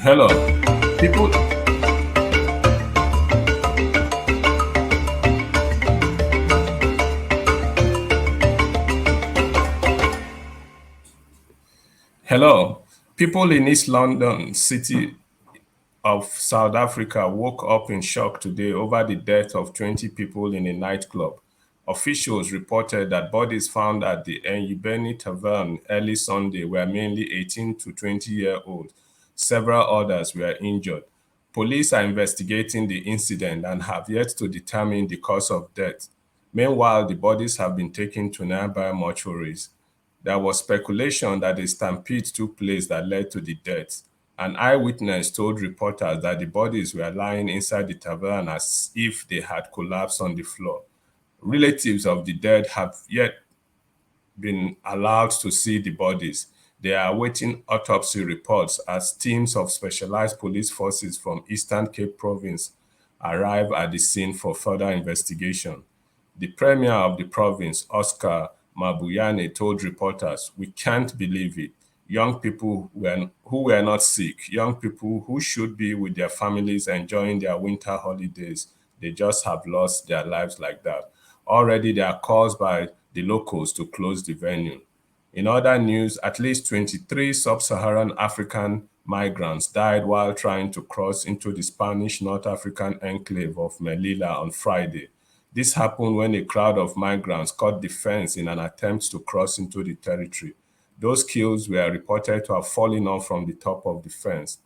Hello, people. Hello, people in East London, city of South Africa, woke up in shock today over the death of 20 people in a nightclub. Officials reported that bodies found at the Enyibeni Tavern early Sunday were mainly 18 to 20-year-olds. Several others were injured. Police are investigating the incident and have yet to determine the cause of death. Meanwhile, the bodies have been taken to nearby mortuaries. There was speculation that a stampede took place that led to the death. An eyewitness told reporters that the bodies were lying inside the tavern as if they had collapsed on the floor. Relatives of the dead have yet been allowed to see the bodies. They are awaiting autopsy reports as teams of specialized police forces from Eastern Cape Province arrive at the scene for further investigation. The premier of the province, Oscar Mabuyane, told reporters, "We can't believe it. Young people who were not sick, young people who should be with their families enjoying their winter holidays, they just have lost their lives like that." Already, there are calls by the locals to close the venue. In other news, at least 23 sub-Saharan African migrants died while trying to cross into the Spanish North African enclave of Melilla on Friday. This happened when a crowd of migrants cut the fence in an attempt to cross into the territory. Those kills were reported to have fallen off from the top of the fence.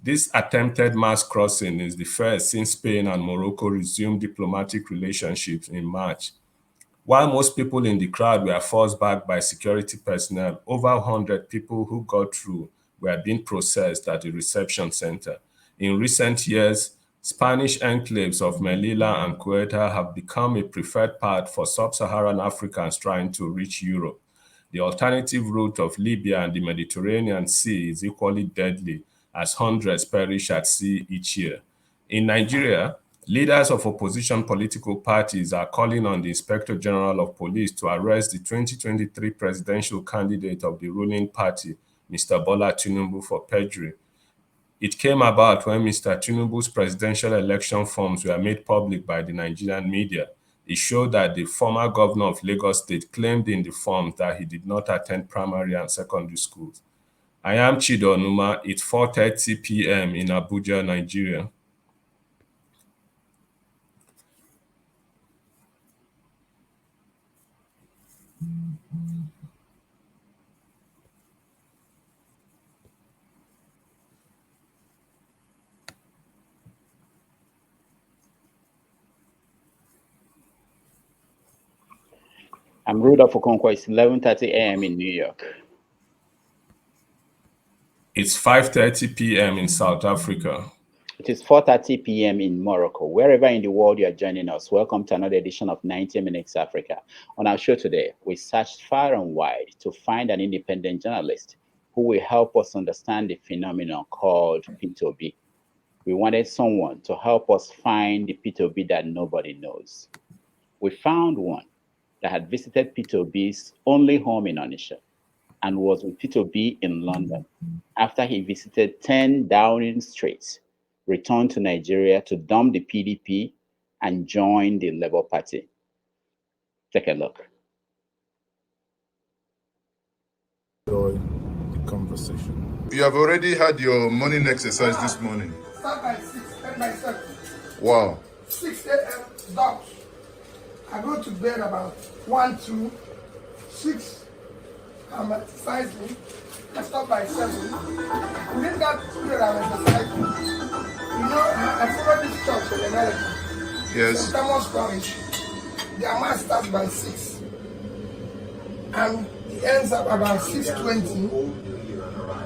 This attempted mass crossing is the first since Spain and Morocco resumed diplomatic relationships in March. While most people in the crowd were forced back by security personnel, over 100 people who got through were being processed at the reception center. In recent years, Spanish enclaves of Melilla and Ceuta have become a preferred path for sub-Saharan Africans trying to reach Europe. The alternative route of Libya and the Mediterranean Sea is equally deadly, as hundreds perish at sea each year. In Nigeria, leaders of opposition political parties are calling on the Inspector General of Police to arrest the 2023 presidential candidate of the ruling party, Mr. Bola Tinubu, for perjury. It came about when Mr. Tinubu's presidential election forms were made public by the Nigerian media. It showed that the former governor of Lagos State claimed in the forms that he did not attend primary and secondary schools. I am Chido Onuma. It's 4:30 p.m. in Abuja, Nigeria. I'm Rudolph Okonkwo. It's 11:30 a.m. in New York. It's 5:30 p.m. in South Africa. It is 4:30 p.m. in Morocco. Wherever in the world you are joining us, welcome to another edition of 90 Minutes Africa. On our show today, we searched far and wide to find an independent journalist who will help us understand the phenomenon called Peter Obi. We wanted someone to help us find the Peter Obi that nobody knows. We found one that had visited Peter Obi's only home in Onitsha and was with Peter Obi in London after he visited 10 Downing Street, returned to Nigeria to dump the PDP and join the Labour Party. Take a look. Enjoy the conversation. You have already had your morning exercise this morning. Start by 6, end by 7. Wow. 6 a.m. dogs. I go to bed about 1, 2, 6. I'm exercising. I stop by 7. Within that period, I'm exercising. You know, I follow this church in America. Yes. St. Thomas Parish. Their mass starts by 6. And it ends up about 6:20.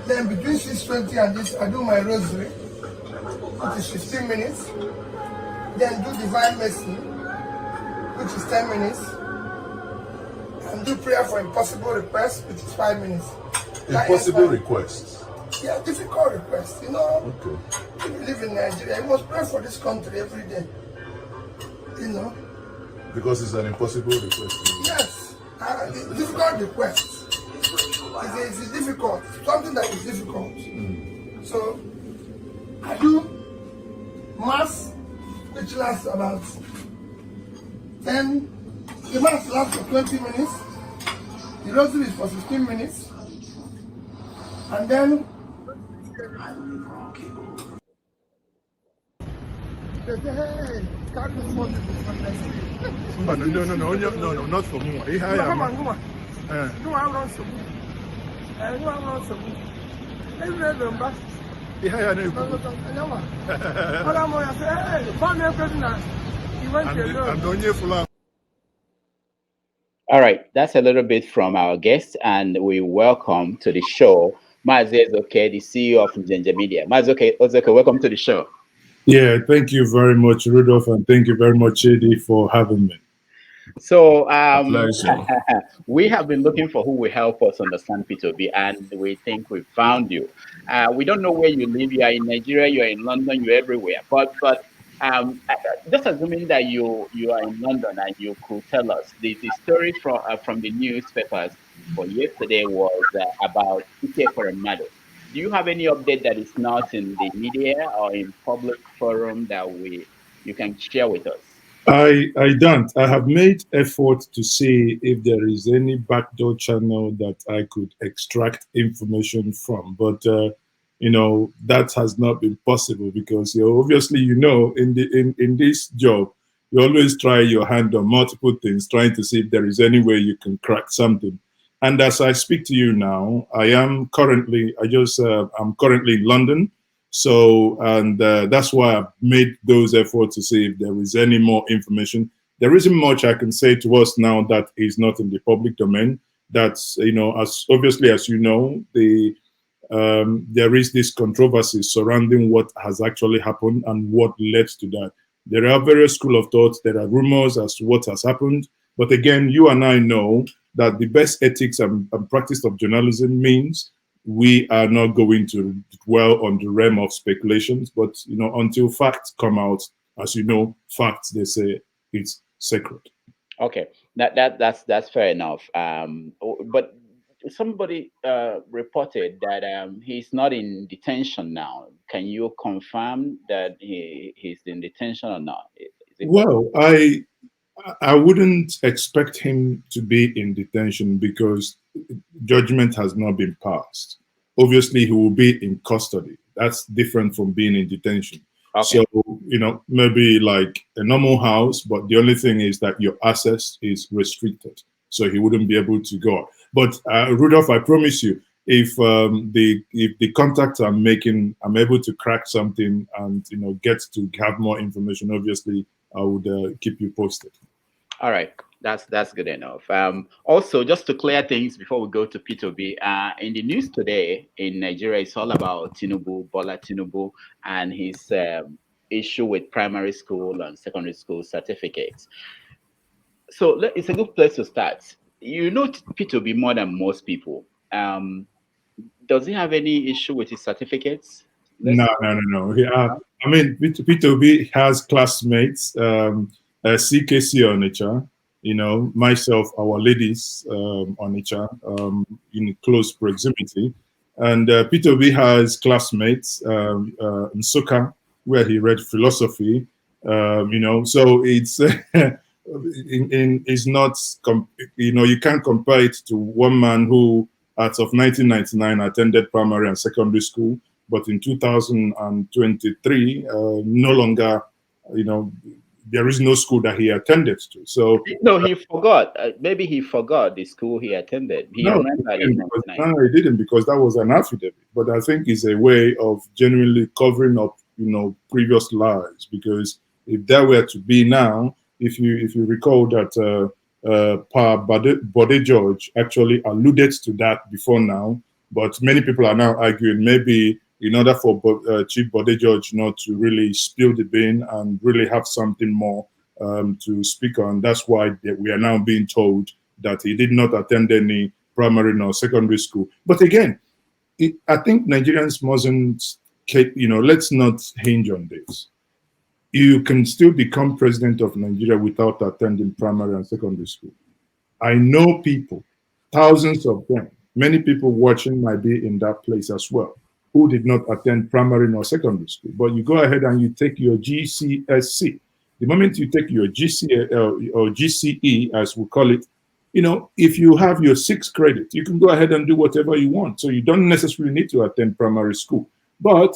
Then between 6:20 and this, I do my rosary, which is 15 minutes. Then do divine mercy, which is 10 minutes. And do prayer for impossible requests, which is 5 minutes. Impossible requests. Yeah, difficult requests. You know, Okay. if you live in Nigeria, you must pray for this country every day. You know? Because it's an impossible request. Yes. It's difficult requests. It's difficult. Something that is difficult. So which lasts about 10, the mass lasts for 20 minutes, the rosary is for 15 minutes, and then they say, hey, carry this one. No, not for more. Come on. No, I run some. No, I run some. All right, that's a little bit from our guest, and we welcome to the show Mazi Ezeoke, the CEO of Njenje Media. Mazi Ezeoke, welcome to the show. Yeah, thank you very much, Rudolph, and thank you very much, Eddie, for having me. So we have been looking for who will help us understand Peter Obi, and we think we found you. We don't know where you live. You are in Nigeria, you are in London, you're everywhere. But just assuming that you are in London and you could tell us the story from the newspapers for yesterday was about Peter Obi. Do you have any update that is not in the media or in public forum that you can share with us? I don't. I have made effort to see if there is any backdoor channel that I could extract information from, but that has not been possible because obviously in this job you always try your hand on multiple things, trying to see if there is any way you can crack something. And as I speak to you now, I'm currently in London. So, and that's why I've made those efforts to see if there is any more information. There isn't much I can say to us now that is not in the public domain. That's, as obviously as you know, there is this controversy surrounding what has actually happened and what led to that. There are various school of thoughts. There are rumors as to what has happened. But again, you and I know that the best ethics and practice of journalism means we are not going to dwell on the realm of speculations, but until facts come out, as you know, facts, they say it's sacred. Okay, that's fair enough. But somebody reported that he's not in detention now. Can you confirm that he's in detention or not? Well, I wouldn't expect him to be in detention because judgment has not been passed. Obviously, he will be in custody. That's different from being in detention. Okay. So, maybe like a normal house, but the only thing is that your access is restricted. So he wouldn't be able to go. But Rudolph, I promise you, if the contacts I'm making, I'm able to crack something and get to have more information, obviously, I would keep you posted. All right, that's good enough. Also, just to clear things before we go to Peter Obi, in the news today in Nigeria, it's all about Bola Tinubu, and his issue with primary school and secondary school certificates. So it's a good place to start. You know Peter Obi more than most people. Does he have any issue with his certificates? No. I mean, Peter Obi has classmates, CKC Onitsha, myself, our ladies Onitsha, in close proximity. And Peter Obi has classmates in Soka, where he read philosophy, so it's it's not, you can't compare it to one man who, as of 1999, attended primary and secondary school, but in 2023, no longer, there is no school that he attended to. So no, he forgot. Maybe he forgot the school he attended. He didn't, because that was an affidavit. But I think it's a way of genuinely covering up, previous lies. Because if that were to be now, if you recall that Pa Bode George actually alluded to that before now, but many people are now arguing maybe in order for Chief Bode George not to really spill the bean and really have something more to speak on, that's why we are now being told that he did not attend any primary nor secondary school. But again, I think Nigerians mustn't, let's not hinge on this. You can still become president of Nigeria without attending primary and secondary school. I know people, thousands of them, many people watching might be in that place as well, who did not attend primary nor secondary school. But you go ahead and you take your GCSE The moment you take your or GCE, as we call it, if you have your 6th credit, you can go ahead and do whatever you want. So you don't necessarily need to attend primary school. But,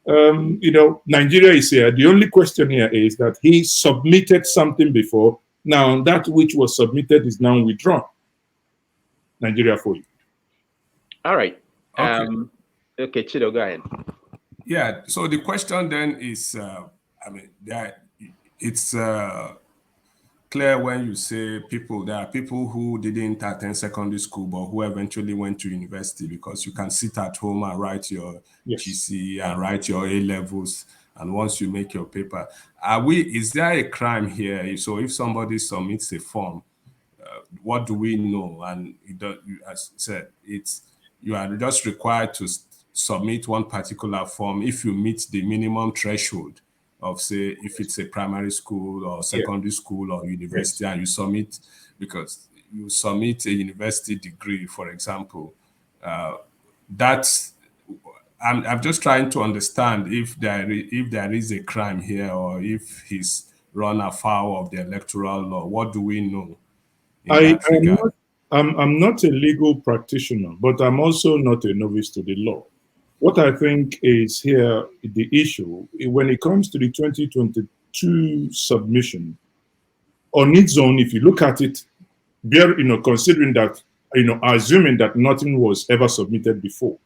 Nigeria is here. The only question here is that he submitted something before. Now, that which was submitted is now withdrawn. Nigeria for you. All right. Okay. Okay, Chido, go ahead. Yeah. So the question then is, it's clear when you say there are people who didn't attend secondary school, but who eventually went to university, because you can sit at home and write your GCE and write your A levels. And once you make your paper, is there a crime here? So if somebody submits a form, what do we know? And as I said, you are just required to submit one particular form if you meet the minimum threshold of, say, if it's a primary school or secondary school or university, and you submit, because you submit a university degree, for example. I'm just trying to understand if there is a crime here, or if he's run afoul of the electoral law. What do we know in that regard? I'm not a legal practitioner, but I'm also not a novice to the law. What I think is here the issue when it comes to the 2022 submission on its own. If you look at it, considering that, assuming that nothing was ever submitted before,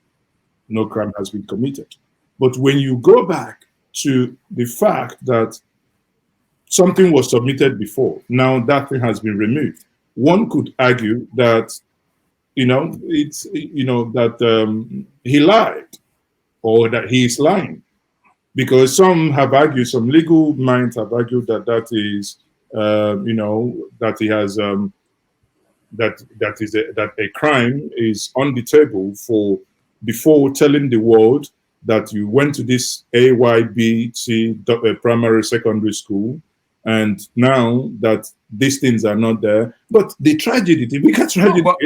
no crime has been committed. But when you go back to the fact that something was submitted before, now that thing has been removed, one could argue that, he lied, or that he is lying, because some have argued, some legal minds have argued that is, that he has that a crime is on the table for before telling the world that you went to this AYBC primary secondary school, and now that these things are not there. But the tragedy, the bigger tragedy. No,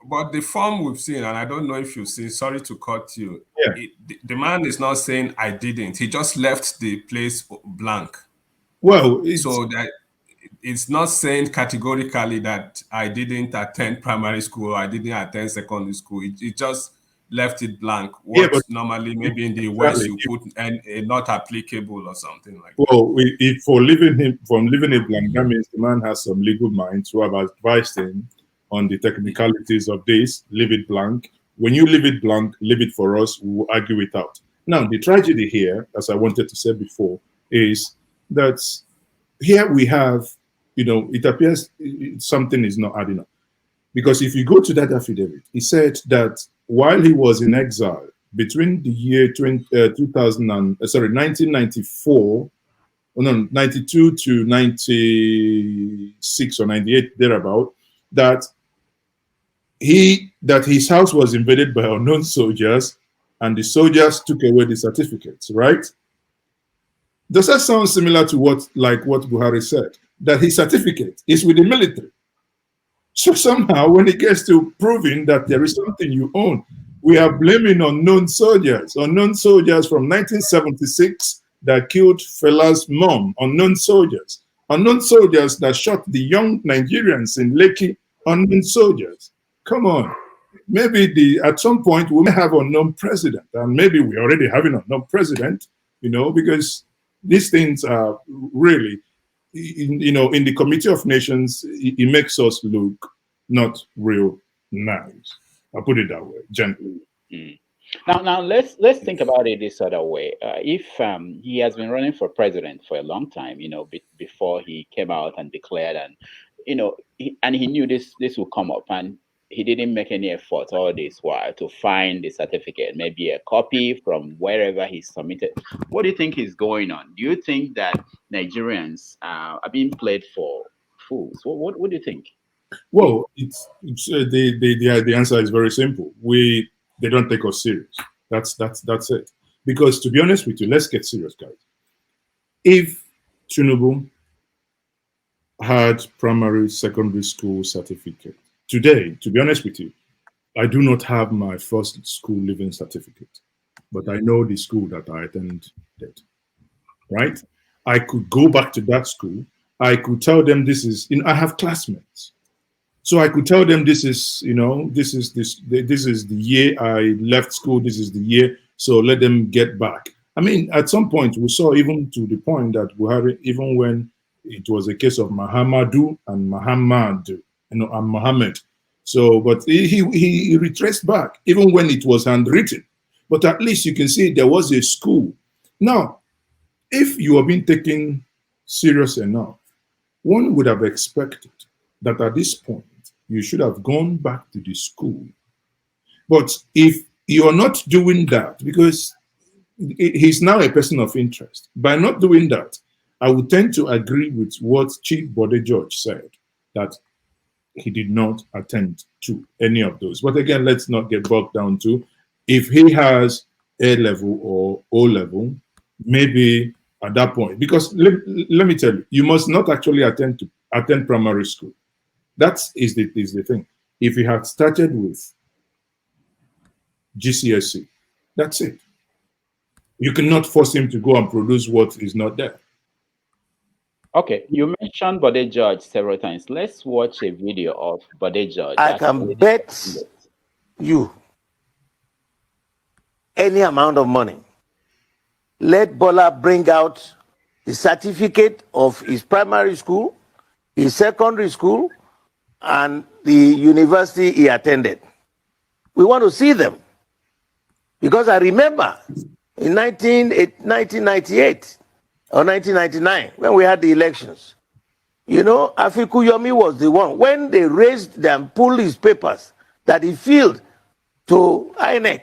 but the form we've seen, and I don't know if you see, sorry to cut you. Yeah. The man is not saying I didn't. He just left the place blank. Well, so that it's not saying categorically that I didn't attend primary school, or I didn't attend secondary school. It just left it blank. What normally maybe in the West you put a not applicable or something like that. Well, if leaving it blank, that means the man has some legal minds who have advised him on the technicalities of this. Leave it blank. When you leave it blank, leave it for us. We will argue it out. Now, the tragedy here, as I wanted to say before, is that here we have, it appears something is not adding up. Because if you go to that affidavit, he said that while he was in exile between the year 1994, 92 to 96 or 98, thereabout, that his house was invaded by unknown soldiers, and the soldiers took away the certificates, right? Does that sound similar to what Buhari said? That his certificate is with the military. So somehow, when it gets to proving that there is something you own, we are blaming unknown soldiers from 1976 that killed Fela's mom, unknown soldiers that shot the young Nigerians in Lekki, unknown soldiers. Come on. Maybe at some point we may have an unknown president, and maybe we already have an unknown president, because these things are really, in the Committee of Nations, it makes us look not real nice. I'll put it that way, gently. Now let's think about it this other way. If he has been running for president for a long time, before he came out and declared, and and he knew this will come up, and he didn't make any effort all this while to find the certificate, maybe a copy from wherever he submitted. What do you think is going on? Do you think that Nigerians are being played for fools? What do you think? Well, the answer is very simple. They don't take us serious. That's it. Because to be honest with you, let's get serious, guys. If Tinubu had primary, secondary school certificate today, to be honest with you, I do not have my first school leaving certificate, but I know the school that I attended, right? I could go back to that school. I could tell them this is, I have classmates. So I could tell them this is, this is the year I left school. This is the year. So let them get back. I mean, at some point we saw, even to the point that Buhari, even when it was a case of Mahamadu and Muhammad, and Muhammad. So, but he retraced back, even when it was handwritten. But at least you can see there was a school. Now, if you are being taken serious enough, one would have expected that at this point, you should have gone back to the school. But if you're not doing that, because he's now a person of interest, by not doing that, I would tend to agree with what Chief Bode George said, that he did not attend to any of those. But again, let's not get bogged down to if he has A level or O level, maybe at that point, because let me tell you, you must not actually attend primary school. That is the thing. If he had started with GCSE, that's it. You cannot force him to go and produce what is not there. Okay, you mentioned Bode George several times. Let's watch a video of Bode George. I can bet you any amount of money. Let Bola bring out the certificate of his primary school, his secondary school, and the university he attended. We want to see them. Because I remember in 1998 or 1999, when we had the elections, Afiku Yomi was the one, when they raised and pulled his papers that he filled to INEC,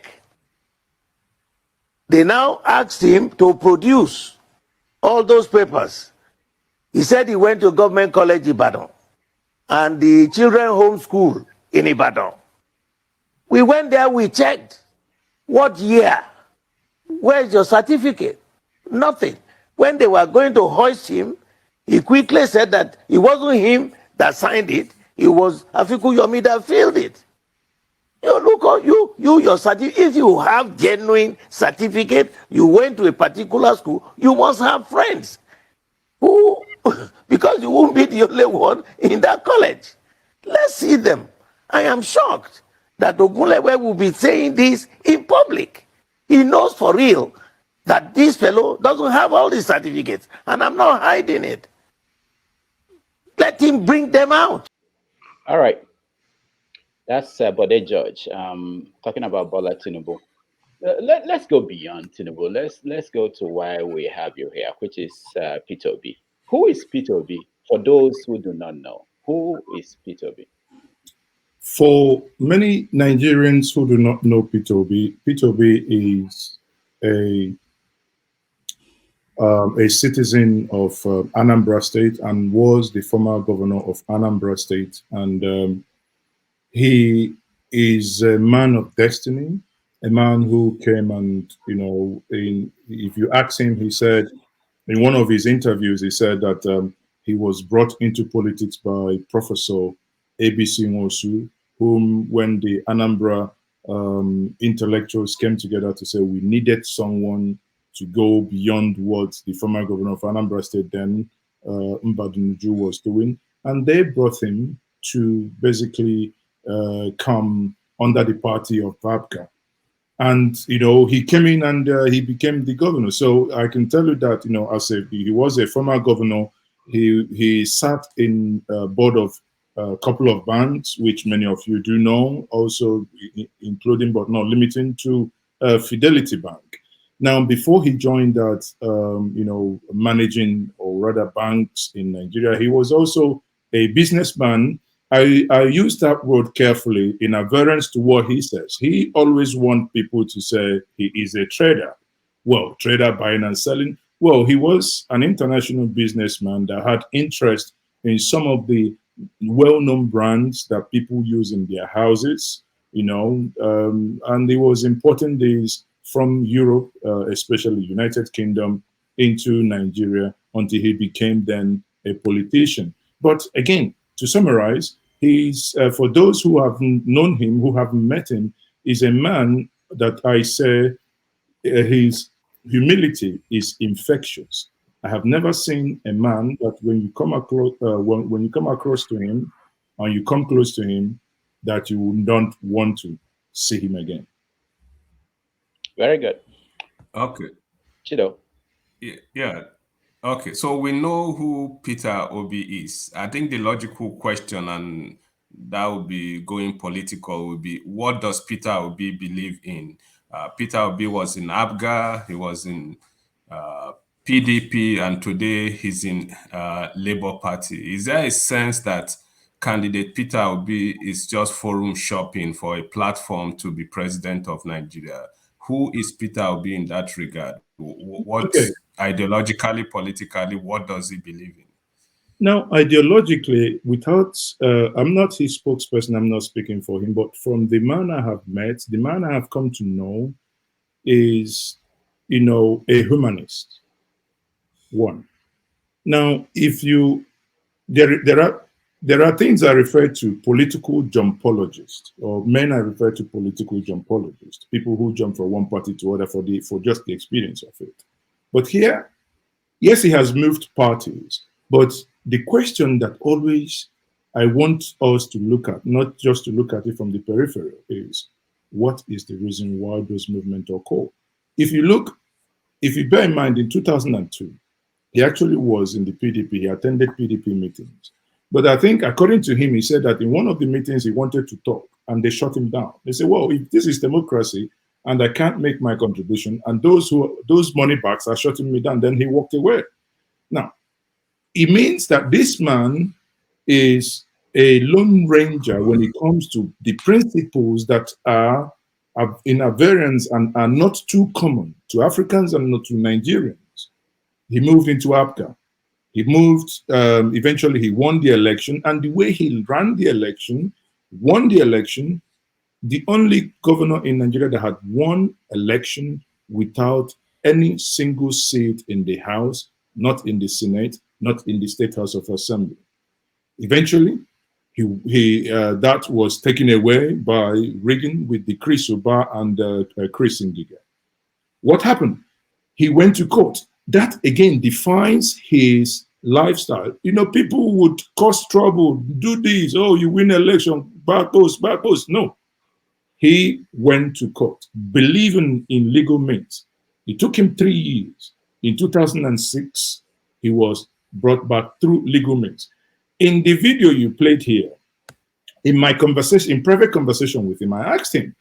they now asked him to produce all those papers. He said he went to Government College Ibadan and the children home school in Ibadan. We went there, we checked. What year? Where's your certificate? Nothing. When they were going to hoist him, he quickly said that it wasn't him that signed it, it was Afiku Yomi that filled it. Your certificate, if you have genuine certificate, you went to a particular school, you must have friends who, because you won't be the only one in that college. Let's see them. I am shocked that Ogunlewe will be saying this in public. He knows for real that this fellow doesn't have all these certificates, and I'm not hiding it. Let him bring them out. All right. That's Bode George talking about Bola Tinubu. Let's go beyond Tinubu. Let's go to why we have you here, which is Peter Obi. Who is Peter Obi? For those who do not know, who is Peter Obi? For many Nigerians who do not know Peter Obi is a citizen of Anambra State and was the former governor of Anambra State. And he is a man of destiny, a man who came and, if you ask him, he said, in one of his interviews, he said that he was brought into politics by Professor ABC Nwosu, whom, when the Anambra intellectuals came together to say we needed someone to go beyond what the former governor of Anambra State then, Mbadunuju, was doing. And they brought him to basically come under the party of Babka. And, he came in and he became the governor. So I can tell you that, he was a former governor. He sat in board of a couple of banks, which many of you do know, also including but not limiting to Fidelity Bank. Now, before he joined that, managing or rather banks in Nigeria, he was also a businessman. I use that word carefully in adherence to what he says. He always wants people to say he is a trader. Well, trader buying and selling. Well, he was an international businessman that had interest in some of the well-known brands that people use in their houses, and he was importing these from Europe, especially United Kingdom, into Nigeria until he became then a politician. But again, to summarize, he's for those who have known him, who have met him, is a man that I say his humility is infectious. I have never seen a man that when you come across when you come across to him and you come close to him, that you don't want to see him again. Very good. Okay. Chido. Yeah. Okay. So we know who Peter Obi is. I think the logical question, and that would be going political, would be what does Peter Obi believe in? Peter Obi was in ABGA, he was in PDP, and today he's in Labour Party. Is there a sense that candidate Peter Obi is just forum shopping for a platform to be president of Nigeria? Who is Peter Obi in that regard? What Okay. ideologically, politically, what does he believe in? Now, ideologically, I'm not his spokesperson, I'm not speaking for him, but from the man I have met, the man I have come to know is, a humanist. One. Now, there are things I refer to political jumpologists, or men I refer to political jumpologists, people who jump from one party to other for just the experience of it. But here, yes, he has moved parties, but the question that always I want us to look at, not just to look at it from the peripheral, is what is the reason why those movements occur? If you bear in mind, in 2002, he actually was in the PDP. He attended PDP meetings. But I think, according to him, he said that in one of the meetings he wanted to talk, and they shut him down. They said, well, if this is democracy, and I can't make my contribution, and those money bags are shutting me down, then he walked away. Now, it means that this man is a lone ranger when it comes to the principles that are in variance and are not too common to Africans and not to Nigerians. He moved into APGA. He moved, eventually he won the election, and the way he ran the election, won the election, the only governor in Nigeria that had won election without any single seat in the House, not in the Senate, not in the State House of Assembly. Eventually, that was taken away by rigging with the Chris Oba and Chris Ngiga. What happened? He went to court. That again defines his lifestyle. People would cause trouble, do this, oh, you win election, bad post. No. He went to court, believing in legal means. It took him 3 years. In 2006, he was brought back through legal means. In the video you played here, in my conversation, in private conversation with him, I asked him,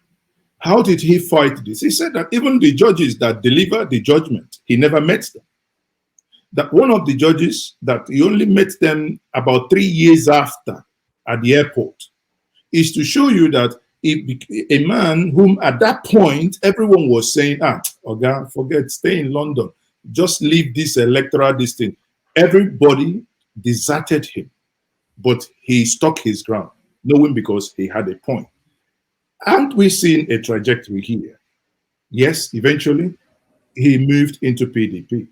how did he fight this? He said that even the judges that delivered the judgment, he never met them. That one of the judges, that he only met them about 3 years after at the airport, is to show you that a man whom at that point everyone was saying, Oga, forget, stay in London, just leave this electoral distance. Everybody deserted him, but he stuck his ground, knowing because he had a point. Aren't we seeing a trajectory here? Yes, eventually he moved into PDP.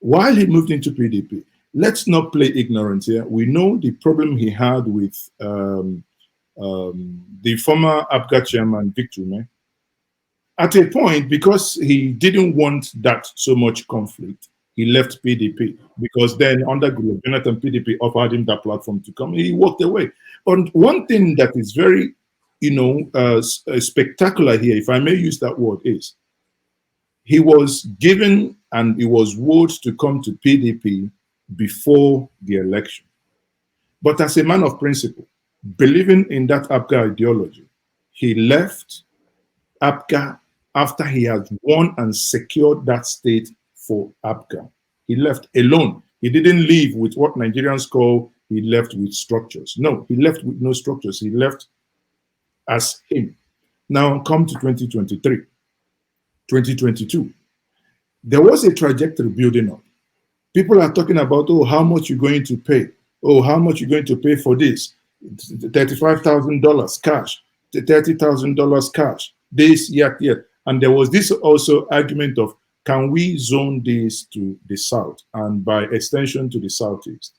While he moved into PDP, let's not play ignorant here. We know the problem he had with the former APGA chairman, Victor Ume. At a point, because he didn't want that so much conflict, he left PDP, because then under Goodluck Jonathan, PDP offered him that platform to come. He walked away. And one thing that is very, spectacular here, if I may use that word, is he was given and he was wooed to come to PDP before the election. But as a man of principle, believing in that APGA ideology, he left APGA after he had won and secured that state for APGA. He left alone. He didn't leave with what Nigerians call, he left with structures. No, he left with no structures. He left as him. Now come to 2023, 2022. There was a trajectory building up. People are talking about, oh, how much you're going to pay. Oh, how much you're going to pay for this. $35,000 cash, $30,000 cash, this, yet. And there was this also argument of, can we zone this to the south and by extension to the southeast?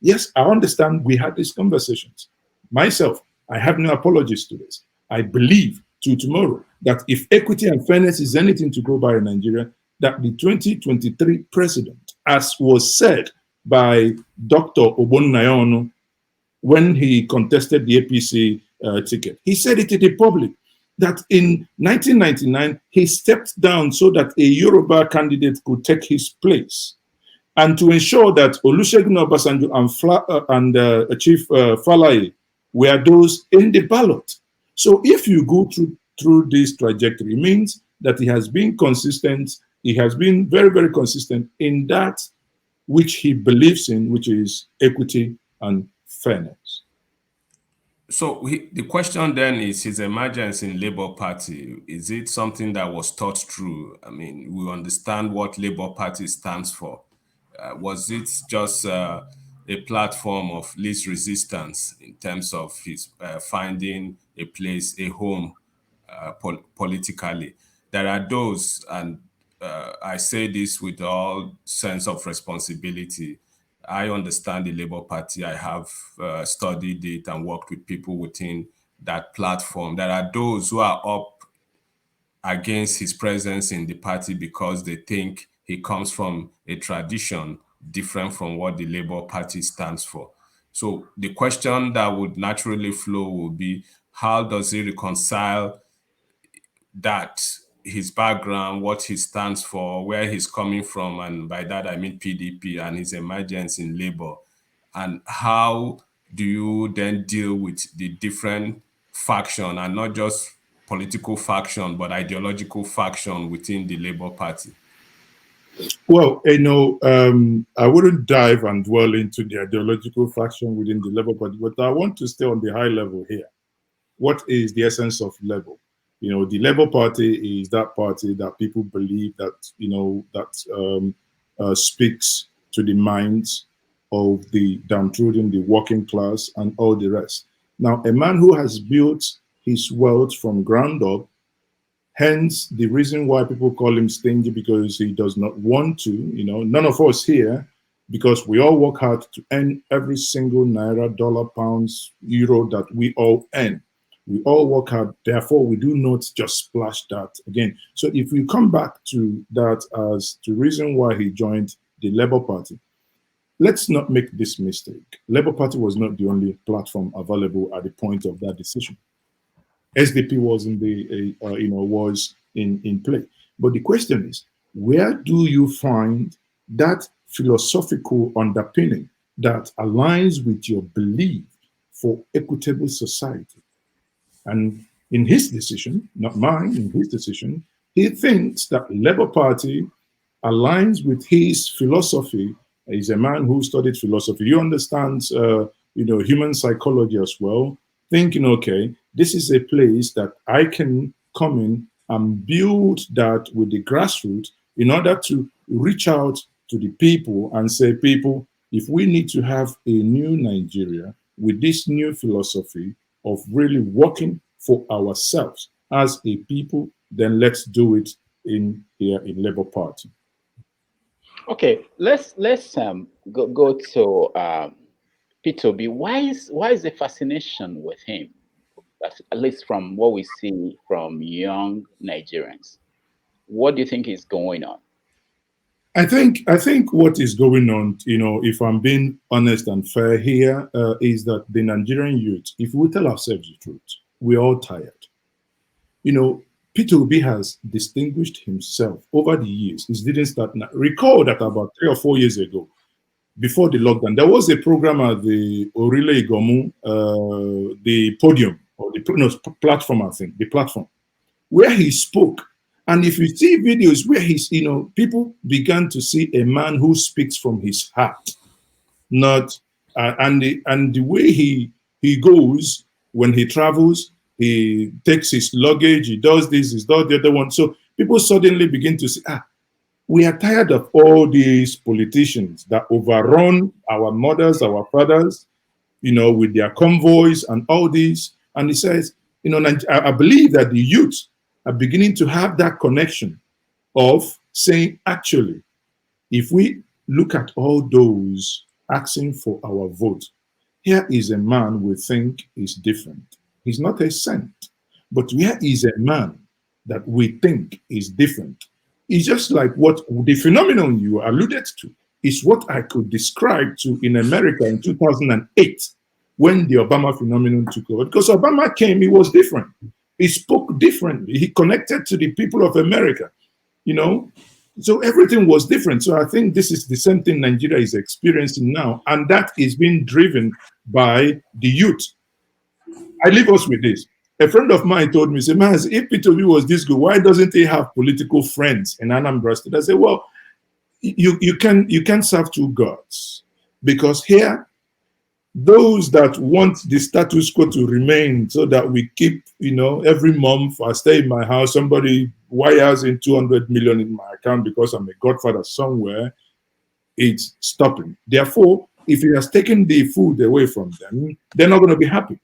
Yes, I understand we had these conversations. Myself, I have no apologies to this. I believe to tomorrow that if equity and fairness is anything to go by in Nigeria, that the 2023 president as was said by Dr. Ogbonnayono when he contested the APC ticket. He said it to the public that in 1999, he stepped down so that a Yoruba candidate could take his place, and to ensure that Olusegun Obasanjo and Chief Falaye were those in the ballot. So if you go through this trajectory, it means that he has been consistent. He has been very, very consistent in that which he believes in, which is equity and fairness. So the question then is his emergence in Labour Party. Is it something that was thought through? I mean, we understand what Labour Party stands for. Was it just a platform of least resistance in terms of his finding a place, a home politically? There are those, and I say this with all sense of responsibility. I understand the Labour Party. I have studied it and worked with people within that platform. There are those who are up against his presence in the party because they think he comes from a tradition different from what the Labour Party stands for. So the question that would naturally flow would be, how does he reconcile that, his background, what he stands for, where he's coming from, and by that I mean PDP, and his emergence in Labour, and how do you then deal with the different faction, and not just political faction, but ideological faction within the Labour Party? Well, I wouldn't dive and dwell into the ideological faction within the Labour Party, but I want to stay on the high level here. What is the essence of Labour? The Labour Party is that party that people believe that, speaks to the minds of the downtrodden, the working class, and all the rest. Now, a man who has built his wealth from ground up, hence the reason why people call him stingy, because he does not want to, none of us here, because we all work hard to earn every single naira, dollar, pounds, euro that we all earn. We all work hard, therefore we do not just splash that again. So if we come back to that as the reason why he joined the Labour Party, let's not make this mistake. Labour Party was not the only platform available at the point of that decision. SDP was in play. But the question is, where do you find that philosophical underpinning that aligns with your belief for equitable society? And in his decision, not mine, in his decision, he thinks that Labour Party aligns with his philosophy. He's a man who studied philosophy. He understands, human psychology as well, thinking, okay, this is a place that I can come in and build that with the grassroots in order to reach out to the people and say, people, if we need to have a new Nigeria with this new philosophy of really working for ourselves as a people, then let's do it in Labour Party. Okay, let's go to Peter Obi. Why is the fascination with him? At least from what we see from young Nigerians. What do you think is going on? I think what is going on, if I'm being honest and fair here, is that the Nigerian youth, if we tell ourselves the truth, we're all tired. Peter Obi has distinguished himself over the years. He didn't start now. Recall that about 3 or 4 years ago, before the lockdown, there was a program at the Orile Igomu, the podium, or the platform, I think, the platform, where he spoke. And if you see videos where people began to see a man who speaks from his heart, not, and the way he goes when he travels, he takes his luggage, he does this, he does the other one. So people suddenly begin to say, we are tired of all these politicians that overrun our mothers, our fathers, with their convoys and all these. And he says, I believe that the youth are beginning to have that connection of saying, actually, if we look at all those asking for our vote, here is a man we think is different. He's not a saint, but here is a man that we think is different. It's just like what the phenomenon you alluded to. is what I could describe to in America in 2008 when the Obama phenomenon took over. Because Obama came, he was different. He spoke differently. He connected to the people of America, you know. So everything was different. So I think this is the same thing Nigeria is experiencing now. And that is being driven by the youth. I leave us with this. A friend of mine told me, man, if Peter Obi was this good, why doesn't he have political friends in Anambra State? I said, well, you can serve two gods. Because here, those that want the status quo to remain so that we keep, you know, every month I stay in my house, somebody wires in 200 million in my account because I'm a godfather somewhere, it's stopping. Therefore, if he has taken the food away from them, they're not going to be happy.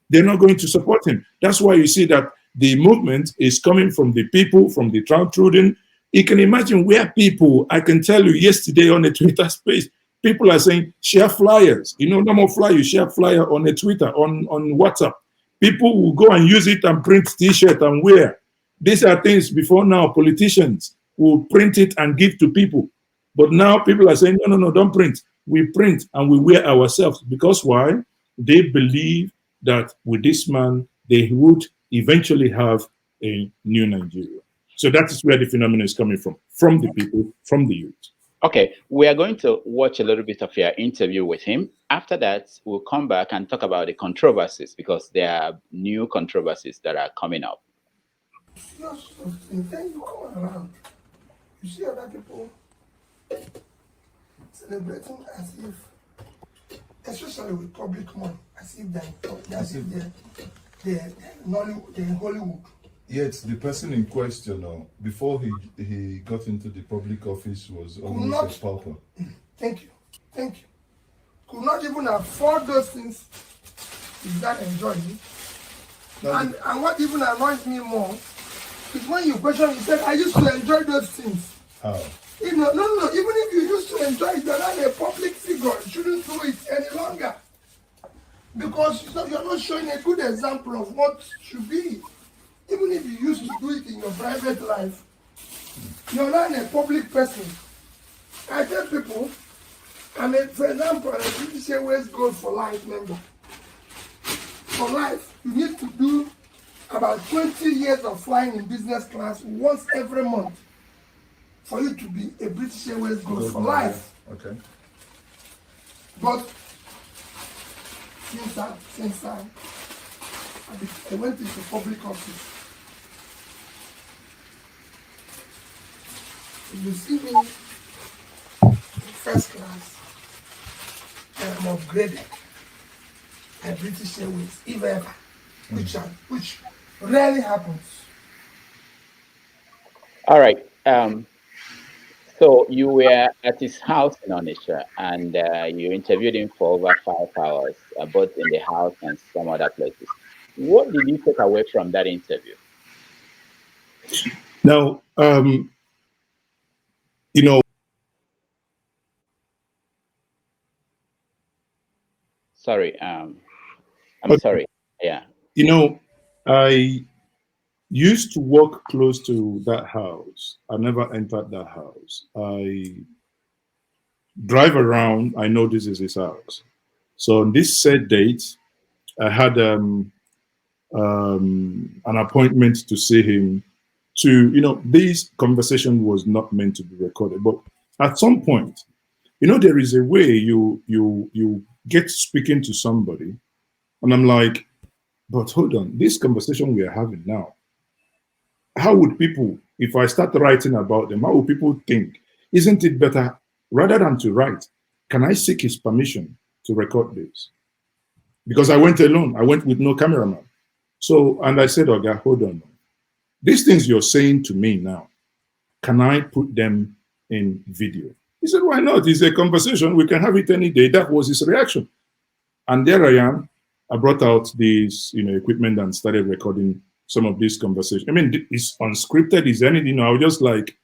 They're not going to support him. That's why you see that the movement is coming from the people, from the downtrodden. You can imagine where people, I can tell you yesterday on a Twitter space, people are saying, share flyers. You know, no more flyer, you share flyer on a Twitter, on WhatsApp. People will go and use it and print t-shirt and wear. These are things before now, politicians will print it and give to people. But now people are saying, no, don't print. We print and we wear ourselves. Because why? They believe that with this man, they would eventually have a new Nigeria. So that is where the phenomenon is coming from the people, from the youth. Okay, we are going to watch a little bit of your interview with him. After that, we'll come back and talk about the controversies, because there are new controversies that are coming up. Yes, then you come around, you see other people celebrating as if, especially with public money, as if they're in Hollywood. Yet the person in question, before he got into the public office, was almost a pauper. Thank you. Could not even afford those things is that enjoying. And what even annoys me more is when you question, you said, I used to enjoy those things. How? You know, no. Even if you used to enjoy it, you're not a public figure. You shouldn't do it any longer. Because you're not showing a good example of what should be. Even if you used to do it in your private life, you're not a public person. I tell people, for example, a British Airways Gold for Life member. For life, you need to do about 20 years of flying in business class once every month for you to be a British Airways Gold for Life. Okay. But since I went into public office, you see me in first class, and I'm upgraded by British Airways, if ever, which rarely happens. All right. So you were at his house in Onitsha, and you interviewed him for over 5 hours, both in the house and some other places. What did you take away from that interview? Now, you know. Sorry, I'm Okay. sorry. Yeah. You know, I used to walk close to that house. I never entered that house. I drive around. I know this is his house. So on this said date, I had an appointment to see him. This conversation was not meant to be recorded, but at some point, there is a way you get speaking to somebody, and I'm like, but hold on, this conversation we are having now, how would people, if I start writing about them, how would people think? Isn't it better, rather than to write, can I seek his permission to record this? Because I went alone. I went with no cameraman. So, and I said, okay, hold on. These things you're saying to me now, can I put them in video? He said, why not? It's a conversation. We can have it any day. That was his reaction. And there I am. I brought out this, equipment and started recording some of these conversations. I mean, it's unscripted. It's anything. I was just like,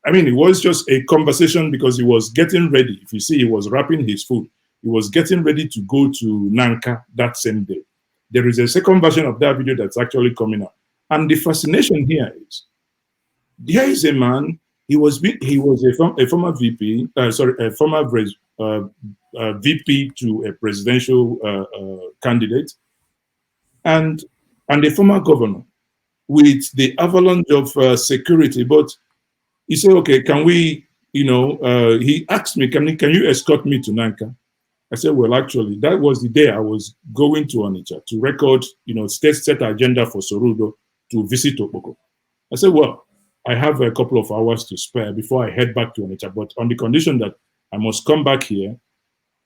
it was just a conversation because he was getting ready. If you see, he was wrapping his food. He was getting ready to go to Nanka that same day. There is a second version of that video that's actually coming up. And the fascination here is a man, he was a former VP, a former VP to a presidential candidate, and a former governor with the avalanche of security. But he said, "Okay, can we?" He asked me, "Can you escort me to Nanka?" I said, "Well, actually, that was the day I was going to Onitsha to record, set agenda for Sorudo to visit Okpoko." I said, "Well, I have a couple of hours to spare before I head back to Onitsha, but on the condition that I must come back here,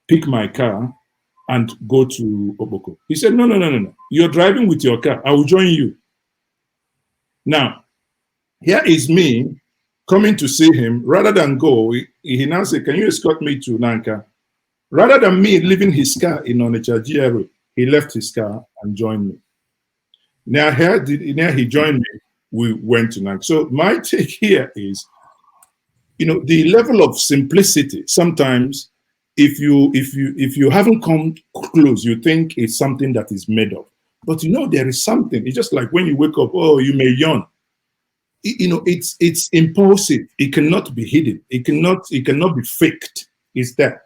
pick my car, and go to Okpoko." He said, No. You're driving with your car. I will join you." Now, here is me coming to see him. Rather than go, he now said, "Can you escort me to Nanka?" Rather than me leaving his car in Onitsha GRA, he left his car and joined me. Now he joined me. We went to Nanka. So my take here is, the level of simplicity. Sometimes, if you haven't come close, you think it's something that is made up. But there is something. It's just like when you wake up. Oh, you may yawn. It's impulsive. It cannot be hidden. It cannot be faked. It's there.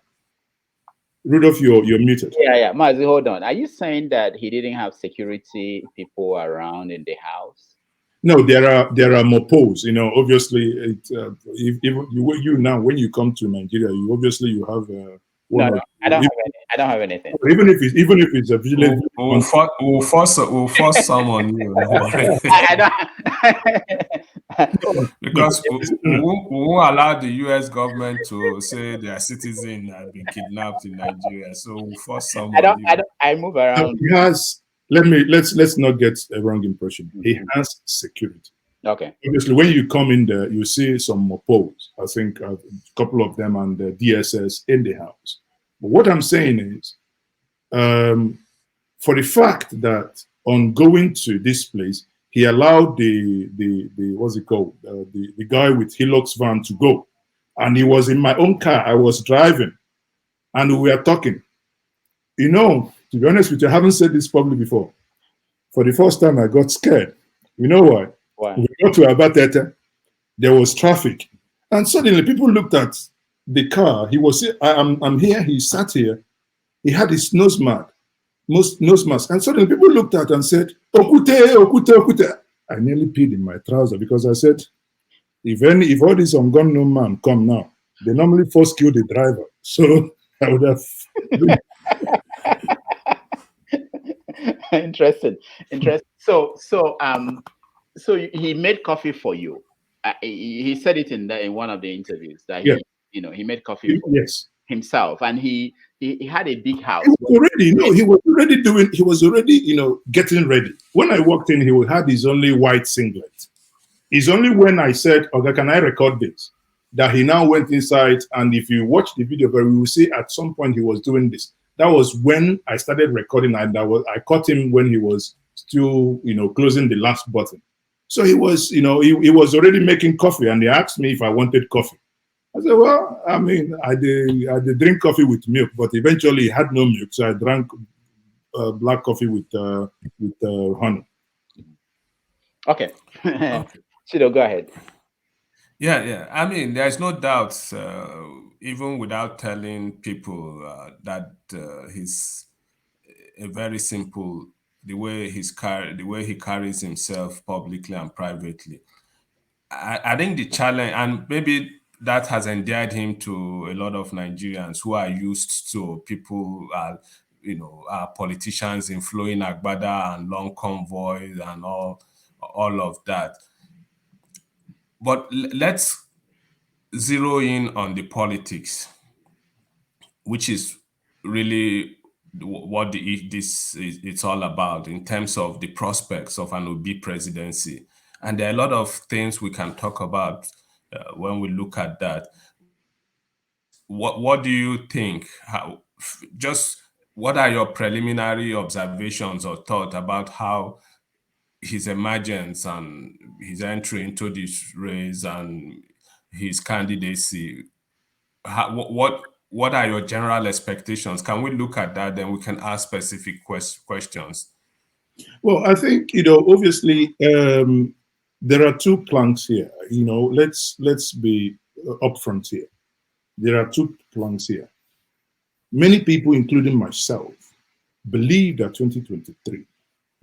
Rudolph, you're muted. Yeah. Mazi, hold on. Are you saying that he didn't have security people around in the house? No, there are mopos. Obviously, you now when you come to Nigeria, you have No, I don't have anything. Even if it's a village, we'll force some on you. Because we won't allow the U.S. government to say their citizen have been kidnapped in Nigeria. So we'll force some on you. I move around. He has. Let's not get a wrong impression. He has security. Okay. Obviously, when you come in there, you see some mopos. I think a couple of them and the DSS in the house. But what I'm saying is, for the fact that on going to this place, he allowed the what's it called, the guy with Hilux van to go, and he was in my own car. I was driving, and we were talking. To be honest with you, I haven't said this publicly before. For the first time, I got scared. You know why? Why? We got to Abatete. There was traffic, and suddenly people looked at the car. He was, I'm here. He sat here. He had his nose mask, and suddenly people looked at and said, "Okute, Okute, Okute." I nearly peed in my trouser because I said, if all these ungun man come now, they normally first kill the driver. So I would have. Interesting. So he made coffee for you. He said it in one of the interviews that he made coffee for himself, and he had a big house. He was already getting ready. When I walked in, he had his only white singlet. It's only when I said, "Okay, can I record this?" that he now went inside. And if you watch the video, we will see at some point he was doing this. That was when I started recording, and I caught him when he was still, closing the last button. So he was, he was already making coffee, and he asked me if I wanted coffee. I said, "Well, I mean, I did drink coffee with milk, but eventually he had no milk, so I drank black coffee with honey." Okay. Chido, go ahead. Yeah. I mean, there's no doubt, even without telling people that he's a very simple, the way he carries himself publicly and privately. I think the challenge, and maybe that has endeared him to a lot of Nigerians who are used to people, politicians in flowing agbada and long convoys and all of that. But let's zero in on the politics, which is really what it's all about in terms of the prospects of an Obi presidency. And there are a lot of things we can talk about when we look at that. What do you think? What are your preliminary observations or thoughts about how his emergence and his entry into this race and his candidacy? What are your general expectations? Can we look at that? Then we can ask specific questions. Well, I think, obviously, there are two planks here. You know, let's be upfront here. There are two planks here. Many people, including myself, believe that 2023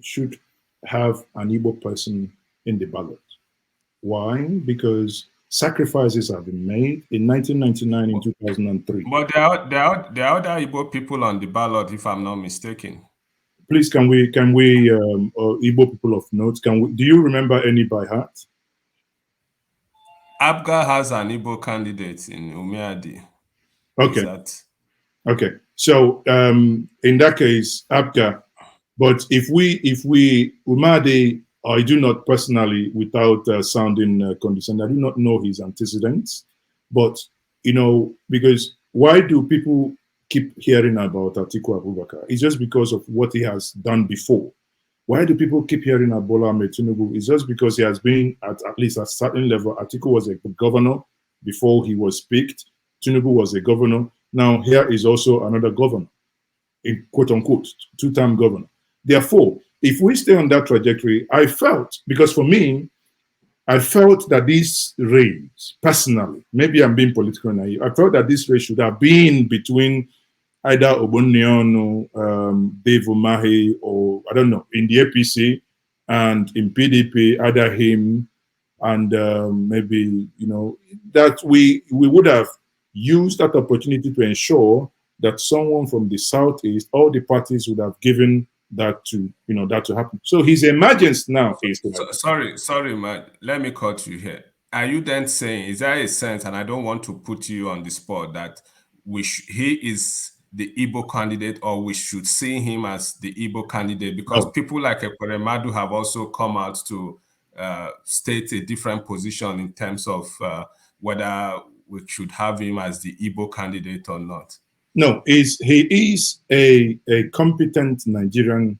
should have an Igbo person in the ballot. Why? Because sacrifices have been made in 1999 and 2003. But there are other Igbo people on the ballot, if I'm not mistaken. Please, can we Igbo people of note? Do you remember any by heart? Abga has an Igbo candidate in Umeadi. Okay. Okay. So in that case, Abga. But if we Umade, I do not personally, without sounding condescending, I do not know his antecedents. But you know, because why do people keep hearing about Atiku Abubakar? It's just because of what he has done before. Why do people keep hearing about Bola Ahmed Tinubu? It's just because he has been at least at a certain level. Atiku was a governor before he was picked. Tinubu was a governor. Now here is also another governor, in quote unquote, two-term governor. Therefore, if we stay on that trajectory, I felt, because for me, I felt that this race, personally, maybe I'm being politically naive, I felt that this race should have been between either Obonneonu, Dave Umahi, or I don't know, in the APC, and in PDP, either him and maybe, you know, that we would have used that opportunity to ensure that someone from the Southeast, all the parties would have given that to, you know, that to happen. So his emergence now is... Sorry, man. Let me cut you here. Are you then saying, is there a sense, and I don't want to put you on the spot, that he is the Igbo candidate, or we should see him as the Igbo candidate? Because people like Ekweremadu have also come out to state a different position in terms of whether we should have him as the Igbo candidate or not. No, he is a competent Nigerian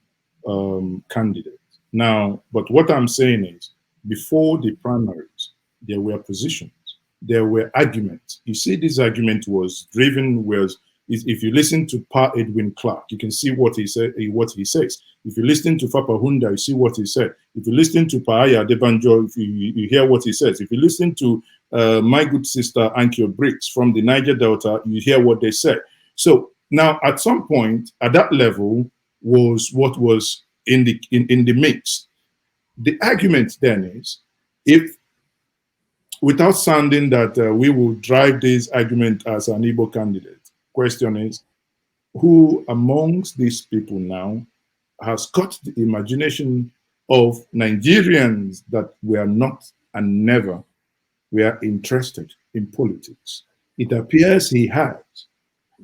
candidate. Now, but what I'm saying is, before the primaries, there were positions, there were arguments. You see, this argument was driven, if you listen to Pa Edwin Clark, you can see what he said, what he says. If you listen to Fapa Hunda, you see what he said. If you listen to Paaya Debanjo, you hear what he says. If you listen to my good sister Ankyo Briggs from the Niger Delta, you hear what they said. So now, at some point, at that level, was what was in the mix. The argument then is, if without sounding that we will drive this argument as an Igbo candidate, question is, who amongst these people now has caught the imagination of Nigerians that were not and never were interested in politics? It appears he has.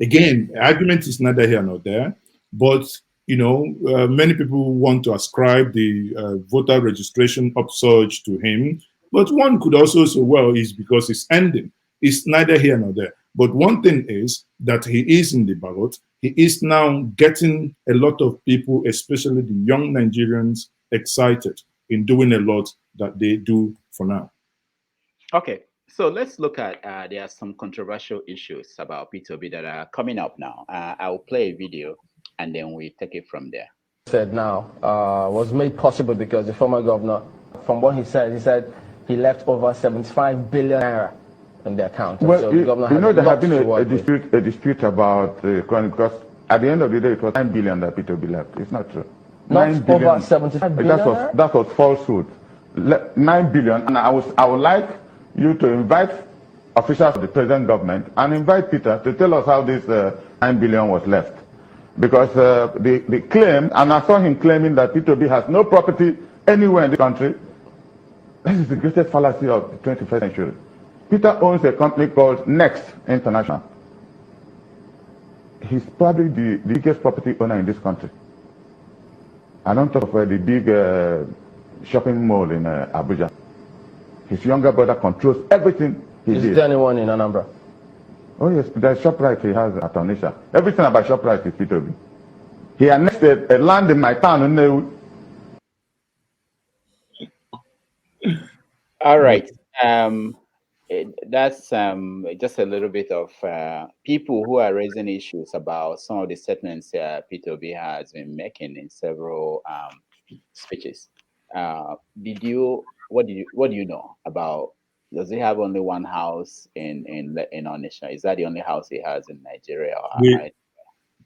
Again, argument is neither here nor there, but you know, many people want to ascribe the voter registration upsurge to him, but one could also say, well, it's because it's ending. It's neither here nor there. But one thing is that he is in the ballot. He is now getting a lot of people, especially the young Nigerians, excited in doing a lot that they do for now. Okay. So let's look at, there are some controversial issues about Peter Obi that are coming up now. I will play a video and then we take it from there. Said now was made possible because the former governor, from what he said he left over 75 billion naira in the account. Well, so you know, there has been a dispute about the economy, because at the end of the day, it was 9 billion that Peter Obi left. It's not true. Not 9 billion. Over 75 billion? That was falsehood. 9 billion, and I would like you to invite officials of the present government and invite Peter to tell us how this 9 billion was left. Because the claim, and I saw him claiming that Peter Obi has no property anywhere in the country. This is the greatest fallacy of the 21st century. Peter owns a company called Next International. He's probably the biggest property owner in this country. I don't talk about the big shopping mall in Abuja. His younger brother controls everything he did. Is there anyone in Anambra? Oh yes, there's ShopRite he has at Onitsha. Everything about ShopRite is Peter Obi. He annexed a land in my town. All right. That's just a little bit of people who are raising issues about some of the statements Peter Obi has been making in several speeches. Did you what do you know about? Does he have only one house in Onitsha? Is that the only house he has in Nigeria? Or am I?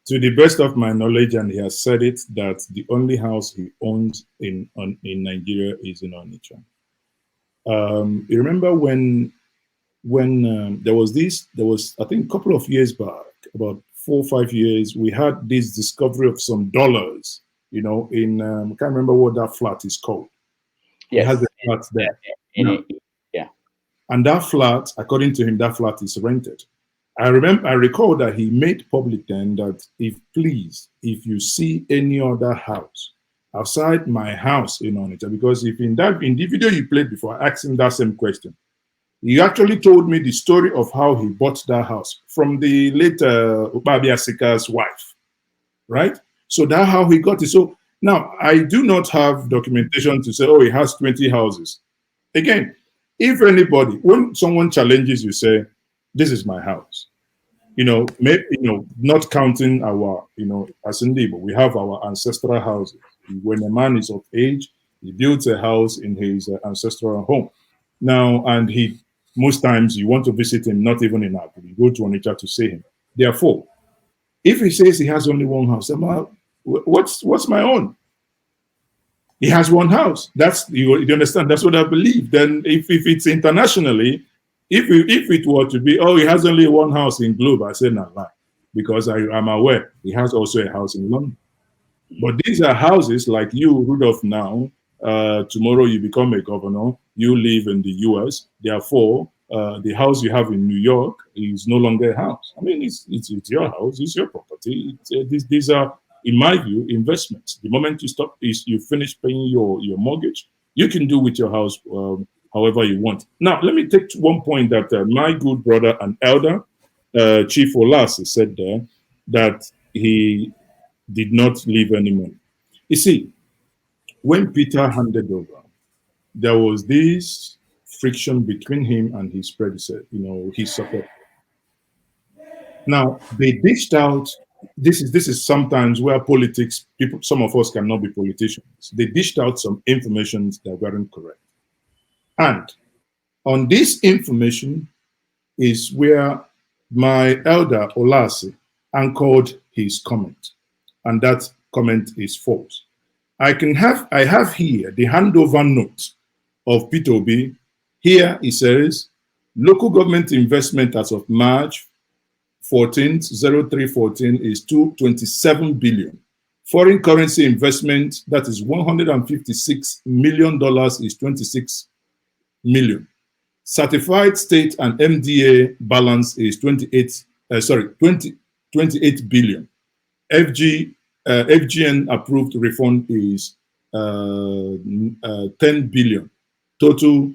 To the best of my knowledge, and he has said it, that the only house he owns in Nigeria is in Onitsha. You remember when there was I think a couple of years back, about 4 or 5 years, we had this discovery of some dollars, in I can't remember what that flat is called. Yes. He has a flat there. Yeah. And that flat, according to him, that flat is rented. I recall that he made public then that if you see any other house outside my house in Onitsha, because if in the video you played before, I asked him that same question. He actually told me the story of how he bought that house from the late Ubabi Asika's wife, right? So that's how he got it. So now I do not have documentation to say, oh, he has 20 houses. Again, if anybody, when someone challenges you, say, this is my house, maybe, not counting our, as in Igbo, we have our ancestral houses. When a man is of age, he builds a house in his ancestral home. Now, and most times you want to visit him, not even in Abu, you go to Onitsha to see him. Therefore, if he says he has only one house, what's my own? He has one house. That's you understand. That's what I believe. Then, if it's internationally, if it were to be, oh, he has only one house in Globe, I say not lie, because I'm aware he has also a house in London. But these are houses like you, Rudolph. Now, tomorrow you become a governor. You live in the U.S. Therefore, the house you have in New York is no longer a house. I mean, it's your house. It's your property. These are, in my view, investments. The moment you finish paying your mortgage, you can do with your house however you want. Now, let me take one point that my good brother and elder, Chief Olasi, said there, that he did not leave any money. You see, when Peter handed over, there was this friction between him and his predecessor, his support. Now, they dished out, this is sometimes where some of us cannot be politicians. They dished out some information that weren't correct. And on this information is where my elder Olasi anchored his comment. And that comment is false. I have here the handover note of Peter Obi. Here it says, local government investment as of March 14th, 0314 is 227 billion. Foreign currency investment, that is $156 million, is 26 million. Certified state and MDA balance is 28 billion. FGN approved refund is 10 billion. Total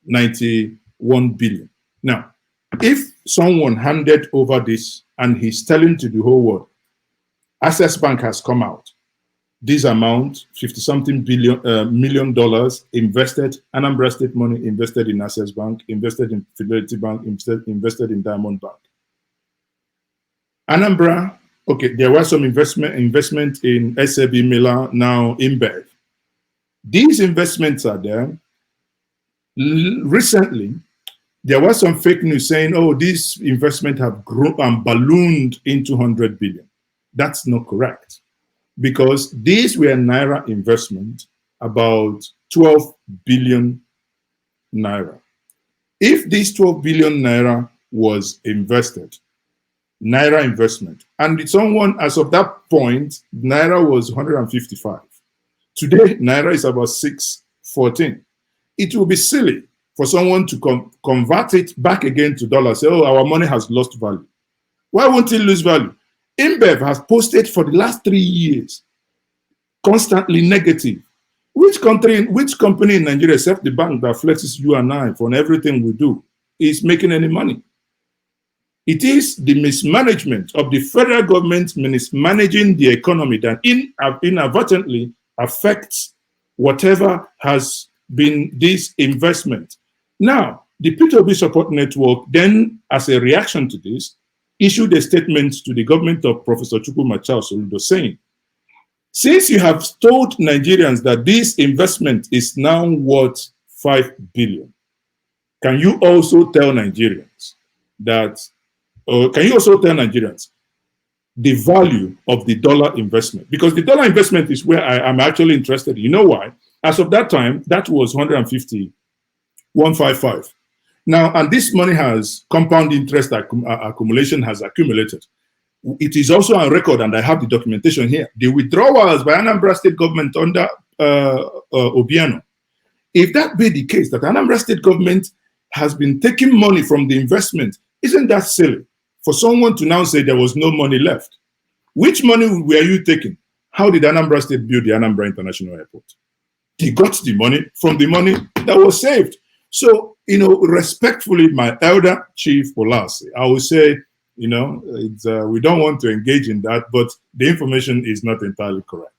91 billion. Now, if someone handed over this and he's telling to the whole world, Access Bank has come out, this amount, 50-something million dollars invested, Anambra State money invested in Access Bank, invested in Fidelity Bank, invested in Diamond Bank. Anambra, okay, there was some investment in SAB Miller, now InBev. These investments are there. Recently, there was some fake news saying, oh, these investments have grown and ballooned into 100 billion. That's not correct, because these were Naira investment, about 12 billion Naira. If this 12 billion Naira was invested, Naira investment, and someone, as of that point, Naira was 155. Today, Naira is about 614. It will be silly for someone to convert it back again to dollars, say, oh, our money has lost value. Why won't it lose value? InBev has posted for the last 3 years constantly negative. Which company in Nigeria, except the bank that flexes you and I for everything we do, is making any money? It is the mismanagement of the federal government mismanaging the economy that inadvertently affects whatever has been this investment. Now, the Peter Obi Support Network then, as a reaction to this, issued a statement to the government of Professor Chukwuma Charles Soludo saying, since you have told Nigerians that this investment is now worth 5 billion. Can you also tell Nigerians that, or can you also tell Nigerians the value of the dollar investment? Because the dollar investment is where I am actually interested. You know why? As of that time, that was 155. Now, and this money has compound interest accumulation has accumulated. It is also on record, and I have the documentation here. The withdrawals by Anambra State government under Obiano. If that be the case, that Anambra State government has been taking money from the investment, isn't that silly for someone to now say there was no money left? Which money were you taking? How did Anambra State build the Anambra International Airport? They got the money from the money that was saved. So, respectfully, my elder chief Polasi, I would say, we don't want to engage in that, but the information is not entirely correct.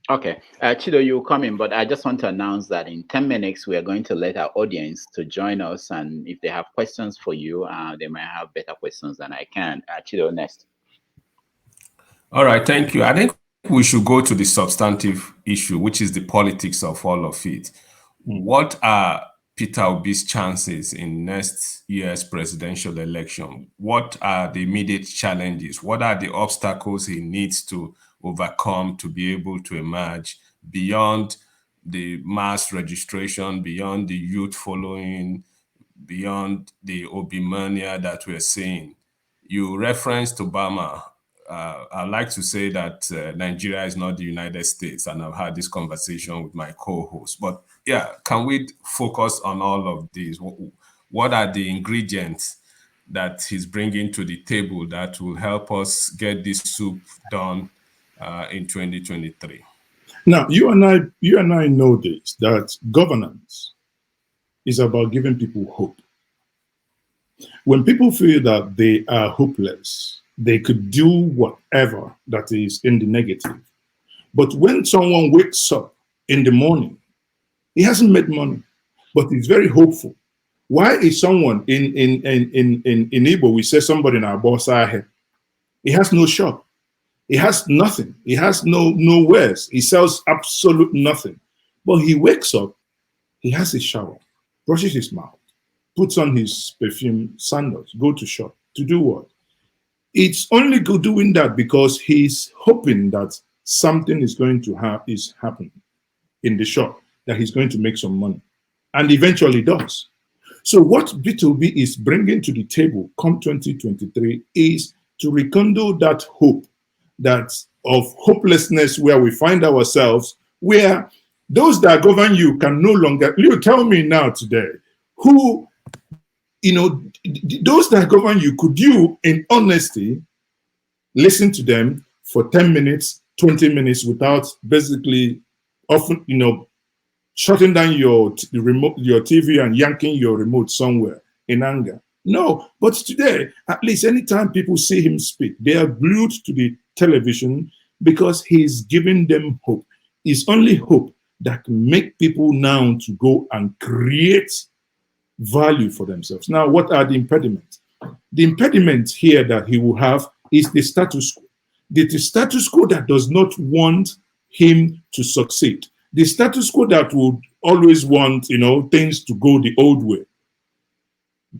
Okay, Chido, you will come in, but I just want to announce that in 10 minutes, we are going to let our audience to join us. And if they have questions for you, they might have better questions than I can. Chido, next. All right, thank you. I think we should go to the substantive issue, which is the politics of all of it. What are Peter Obi's chances in next year's presidential election? What are the immediate challenges? What are the obstacles he needs to overcome to be able to emerge beyond the mass registration, beyond the youth following, beyond the Obi mania that we're seeing? You referenced Obama. I'd like to say that Nigeria is not the United States, and I've had this conversation with my co-host. But yeah, can we focus on all of these? What are the ingredients that he's bringing to the table that will help us get this soup done in 2023? Now, you and I know this, that governance is about giving people hope. When people feel that they are hopeless, they could do whatever that is in the negative. But when someone wakes up in the morning, he hasn't made money, but he's very hopeful. Why is someone in Igbo, we say somebody in our boss ahead, he has no shop, he has nothing, he has no wares, he sells absolute nothing. But he wakes up, he has a shower, brushes his mouth, puts on his perfume, sandals, go to shop. To do what? It's only good doing that because he's hoping that something is going to happen in the shop, that he's going to make some money, and eventually does. So what Peter Obi is bringing to the table come 2023 is to rekindle that hope, that of hopelessness where we find ourselves, where those that govern you can no longer. You tell me now today, who, those that govern you, could you, in honesty, listen to them for 10 minutes, 20 minutes without basically often, shutting down your TV and yanking your remote somewhere in anger? No, but today, at least anytime people see him speak, they are glued to the television because he's giving them hope. It's only hope that can make people now to go and create value for themselves. Now, what are the impediments? The impediment here that he will have is the status quo. The status quo that does not want him to succeed. The status quo that would always want, things to go the old way.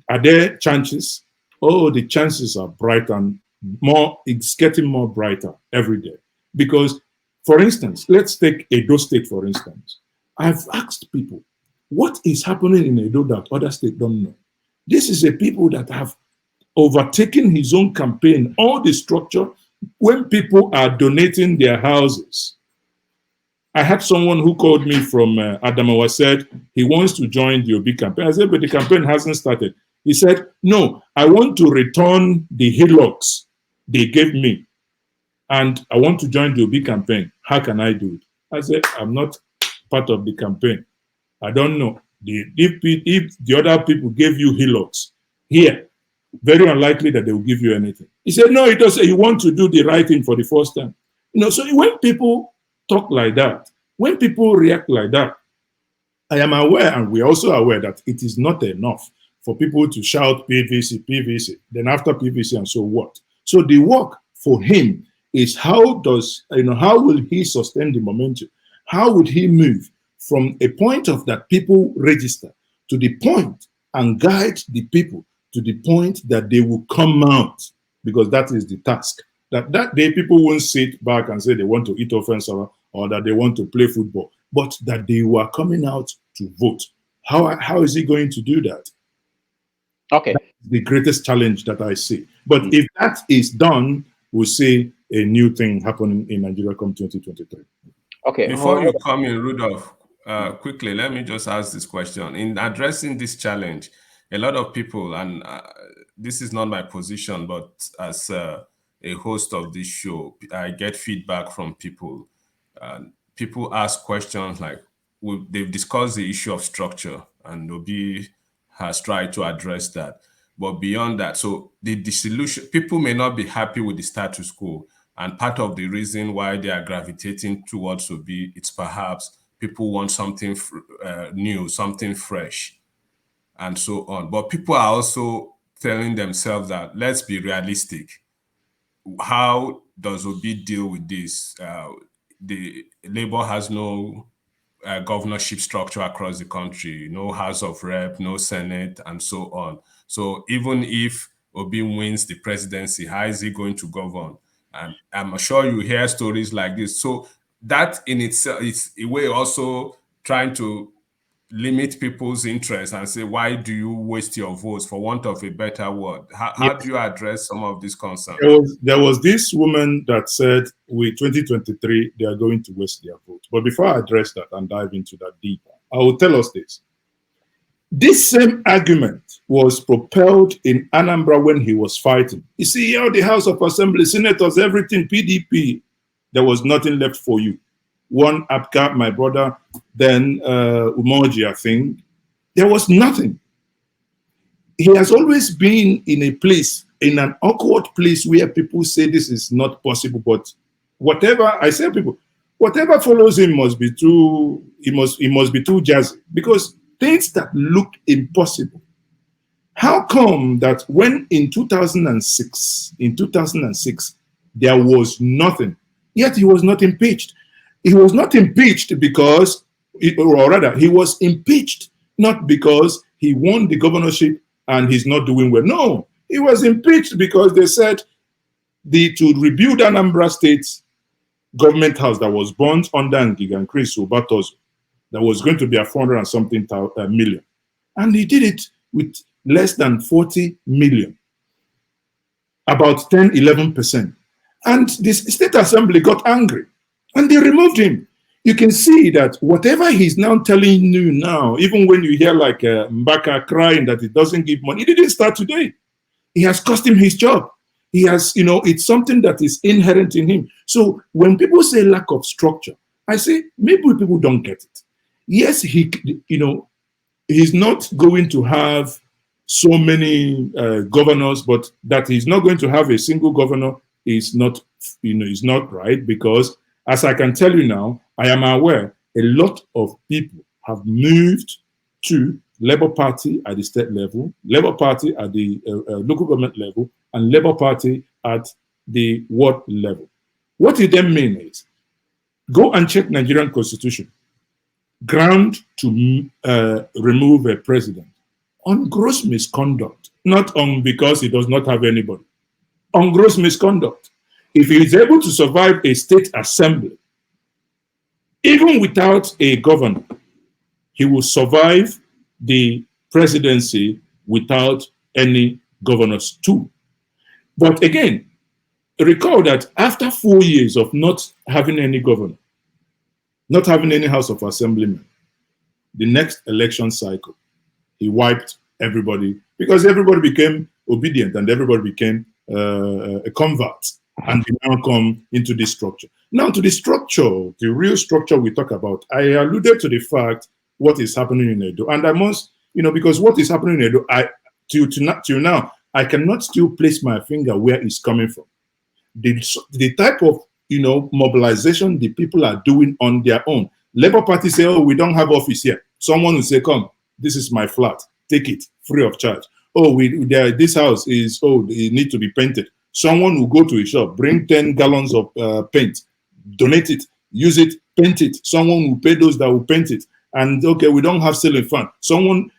Are there chances? Oh, the chances are bright and more. It's getting more brighter every day. Because, for instance, let's take Edo State, for instance. I've asked people, what is happening in Edo that other states don't know? This is a people that have overtaken his own campaign, all the structure, when people are donating their houses. I had someone who called me from Adamawa, said he wants to join the Obi campaign. I said, but the campaign hasn't started. He said, no, I want to return the hillocks they gave me, and I want to join the Obi campaign. How can I do it? I said, I'm not part of the campaign. I don't know. If the other people gave you hillocks here, very unlikely that they will give you anything. He said, no, he doesn't. He wants to do the right thing for the first time. So when people talk like that, when people react like that, I am aware, and we're also aware, that it is not enough for people to shout PVC, PVC, then after PVC, and so what? So the work for him is how will he sustain the momentum? How would he move from a point of that people register to the point and guide the people to the point that they will come out, because that is the task. That day people won't sit back and say they want to eat offense or that they want to play football, but that they were coming out to vote. How is he going to do that? Okay. That's the greatest challenge that I see. But if that is done, we'll see a new thing happening in Nigeria come 2023. Okay. Before you come in, Rudolph, quickly, let me just ask this question. In addressing this challenge, a lot of people, and this is not my position, but as a host of this show, I get feedback from people. People ask questions like, they've discussed the issue of structure, and Obi has tried to address that. But beyond that, so the dissolution, people may not be happy with the status quo. And part of the reason why they are gravitating towards Obi, it's perhaps people want something new, something fresh, and so on. But people are also telling themselves that, let's be realistic. How does Obi deal with this? The Labour has no governorship structure across the country, no House of Rep, no Senate, and so on. So even if Obi wins the presidency, how is he going to govern? And I'm sure you hear stories like this. So that in itself is a way also trying to limit people's interest and say, why do you waste your votes, for want of a better word? How do you address some of these concerns? There was this woman that said, with 2023, they are going to waste their vote. But before I address that and dive into that deeper, I will tell us this. This same argument was propelled in Anambra when he was fighting. You see, here the House of Assembly, senators, everything, PDP, there was nothing left for you. One Apka, my brother, then Umoji, I think. There was nothing. He has always been in a place, in an awkward place where people say this is not possible, but whatever, I say people, whatever follows him must be too, it must be too jazzy, because things that look impossible. How come that when in 2006, there was nothing, yet he was not impeached? He was not impeached because, or rather, he was impeached not because he won the governorship and he's not doing well. No, he was impeached because they said to rebuild Anambra State's government house that was burnt under Ngiga Chris Obatozo, that was going to be a 400 and something million. And he did it with less than 40 million, about 10, 11%. And the State Assembly got angry and they removed him. You can see that whatever he's now telling you now, even when you hear like Mbaka crying that he doesn't give money, it didn't start today. It has cost him his job. He has, it's something that is inherent in him. So when people say lack of structure, I say maybe people don't get it. Yes, he's not going to have so many governors, but that he's not going to have a single governor is not, is not right, because as I can tell you now, I am aware a lot of people have moved to Labour Party at the state level, Labour Party at the local government level, and Labour Party at the ward level. What it then means is, go and check Nigerian constitution. Ground to remove a president on gross misconduct, not on because he does not have anybody. On gross misconduct. If he is able to survive a state assembly, even without a governor, he will survive the presidency without any governors too. But again, recall that after 4 years of not having any governor, not having any House of Assemblymen, the next election cycle, he wiped everybody, because everybody became obedient and everybody became a convert, and we now come into this structure. Now to the structure, the real structure we talk about, I alluded to the fact what is happening in Edo, and I must, because what is happening in Edo, till now, I cannot still place my finger where it's coming from. The type of mobilization the people are doing on their own. Labour Party say, oh, we don't have office here. Someone will say, come, this is my flat, take it free of charge. Oh, this house is, it needs to be painted. Someone will go to a shop, bring 10 gallons of paint, donate it, use it, paint it. Someone will pay those that will paint it. and okay, we don't have ceiling fan. Someone,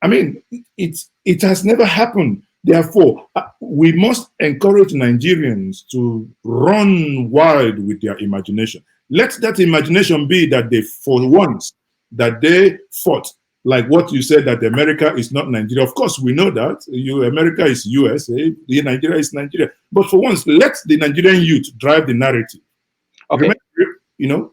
I mean, it has never happened. Therefore, we must encourage Nigerians to run wild with their imagination. Let that imagination be that they, for once, that they fought, like what you said, that America is not Nigeria. Of course, we know that. America is USA, Nigeria is Nigeria. But for once, let the Nigerian youth drive the narrative. Okay. Remember,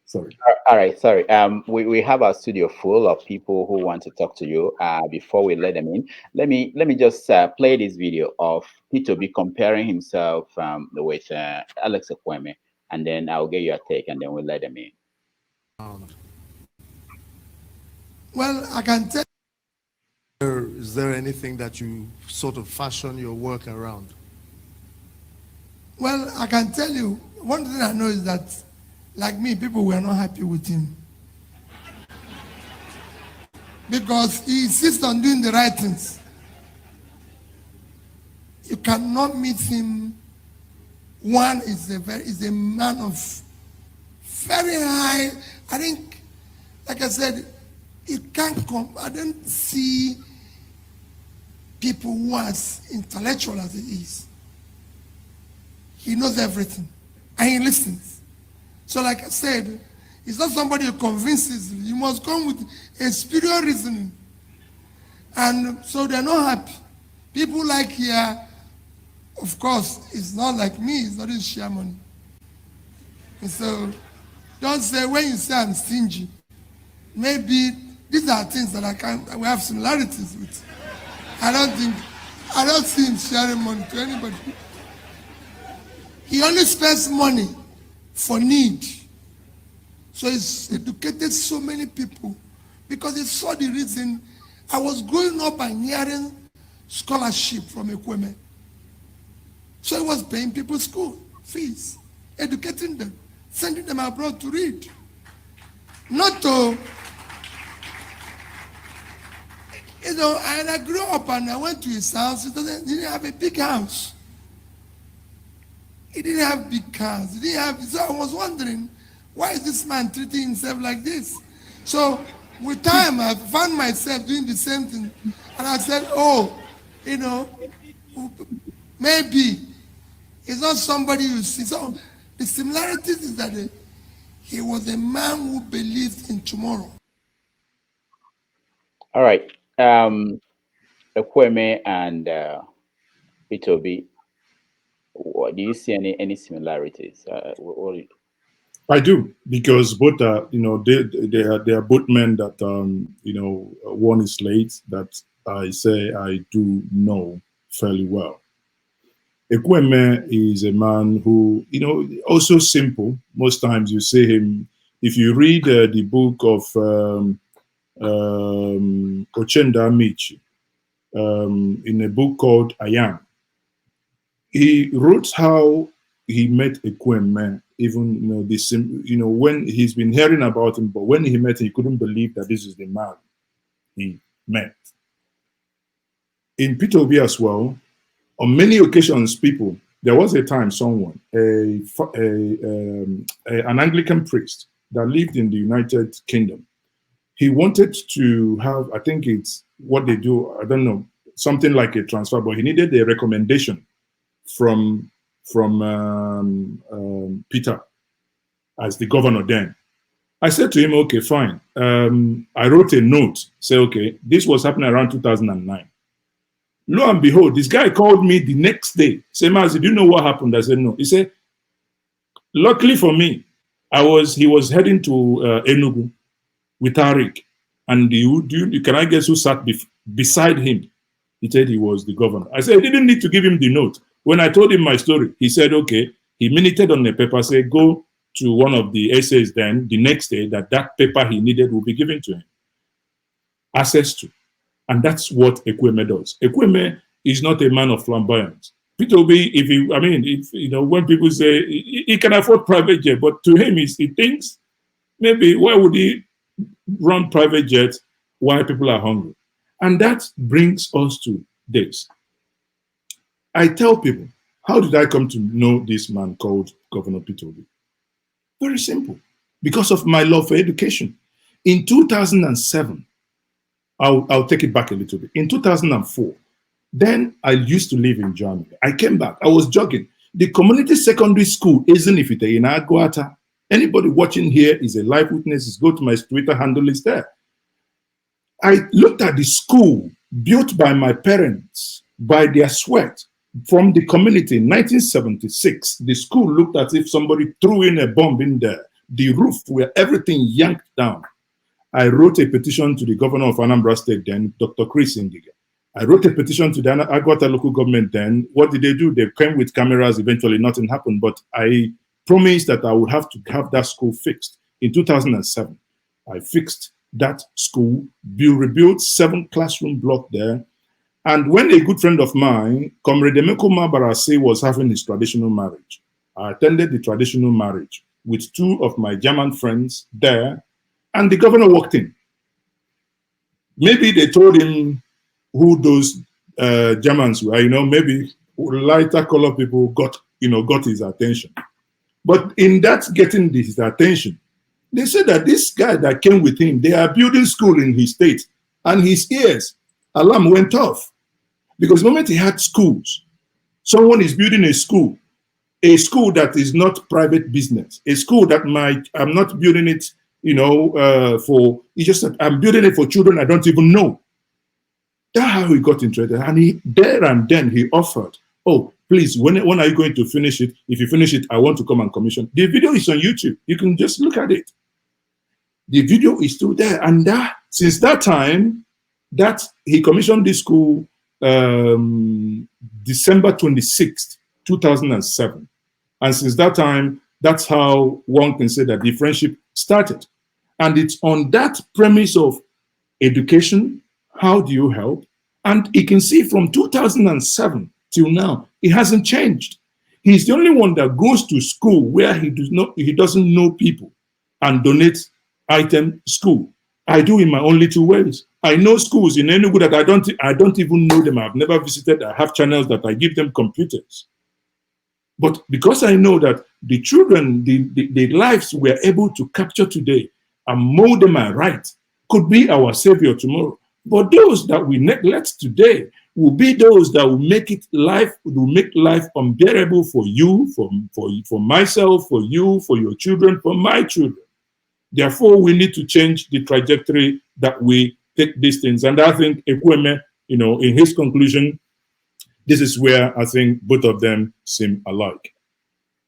sorry. All right, sorry. We have our studio full of people who want to talk to you. Before we let them in, let me just play this video of Peter Obi comparing himself with Alex Ekweme, and then I'll get your take, and then we'll let them in. Well, I can tell. Is there anything that you sort of fashion your work around? Well, I can tell you, one thing I know is that, like me, people were not happy with him. Because he insists on doing the right things. You cannot meet him. One is a man of very high, I think, like I said, it can't come. I don't see people who are as intellectual as he is. He knows everything, and he listens. So like I said, it's not somebody who convinces you. You must come with a superior reasoning. And so they're not happy. People like here, of course, it's not like me, it's not his share money. And so don't say, when you say I'm stingy, maybe these are things that we have similarities with. I don't see him sharing money to anybody. He only spends money for need. So he's educated so many people because he saw the reason. I was growing up and hearing scholarship from Ekweme. So he was paying people school fees, educating them, sending them abroad to read. Not to, and I grew up and I went to his house. He didn't have a big house. He didn't have big cars. He didn't have, so I was wondering, why is this man treating himself like this? So with time, I found myself doing the same thing. And I said, oh, maybe it's not somebody you see. So the similarities is that he was a man who believed in tomorrow. All right. Ekweme and Peter Obi, do you see any similarities? I do, because both are, they are both men that, one is late, that I say I do know fairly well. Ekweme is a man who, also simple. Most times you see him, if you read the book of Ochenda Michi, in a book called I Am, he wrote how he met Ekweme, even when he's been hearing about him, but when he met him, he couldn't believe that this is the man he met. In Peter Obi as well, on many occasions, there was a time someone, an Anglican priest that lived in the United Kingdom, he wanted to have, I think it's what they do, I don't know, something like a transfer, but he needed a recommendation from Peter as the governor then. I said to him, okay, fine. I wrote a note, say, okay, this was happening around 2009. Lo and behold, this guy called me the next day. Say, Mazi, do you know what happened? I said, no. He said, luckily for me, he was heading to Enugu with Tariq. And can I guess who sat beside him? He said he was the governor. I said, I didn't need to give him the note. When I told him my story, he said, okay. He minuted on the paper, said, go to one of the essays then, the next day, that paper he needed will be given to him. Access to. And that's what Ekweme does. Ekweme is not a man of flamboyance. Peter Obi, when people say he can afford private jet, but to him, he thinks, maybe why would he run private jet while people are hungry? And that brings us to this. I tell people, how did I come to know this man called Governor Peter Obi? Very simple. Because of my love for education. In 2007, I'll take it back a little bit. In 2004, then I used to live in Germany. I came back. I was jogging. The community secondary school isn't if in Aguata. Anybody watching here is a live witness. Is go to my Twitter handle is there. I looked at the school built by my parents, by their sweat, from the community in 1976. The school looked as if somebody threw in a bomb in there. The roof, where everything yanked down. I wrote a petition to the governor of Anambra State then, Dr. Chris Ngige. I wrote a petition to the Aguata local government then. What did they do? They came with cameras. Eventually, nothing happened. But I promised that I would have to have that school fixed. In 2007, I fixed that school, rebuilt 7 classroom block there. And when a good friend of mine, Comrade Emeko Mabarase, was having his traditional marriage, I attended the traditional marriage with 2 of my German friends there, and the governor walked in. Maybe they told him who those Germans were, maybe lighter color people got his attention. But in that getting his attention, they said that this guy that came with him, they are building school in his state, and his ears, alarm went off. Because the moment he had schools, someone is building a school that is not private business, a school that I'm not building it, for, it's just that I'm building it for children I don't even know. That's how he got interested. And there and then he offered, oh, please, when are you going to finish it? If you finish it, I want to come and commission. The video is on YouTube. You can just look at it. The video is still there. And since that time, that he commissioned this school December 26th, 2007. And since that time, that's how one can say that the friendship started. And it's on that premise of education, how do you help? And you can see from 2007 till now, it hasn't changed. He's the only one that goes to school where he doesn't know people and donates item school. I do in my own little ways. I know schools in Enugu that I don't even know them. I've never visited. I have channels that I give them computers. But because I know that the children, the lives we're able to capture today and mold them right could be our savior tomorrow. But those that we neglect today will be those that will make life unbearable for you, for myself, for you, for your children, for my children. Therefore, we need to change the trajectory that we take these things. And I think Ekweme, in his conclusion, this is where I think both of them seem alike.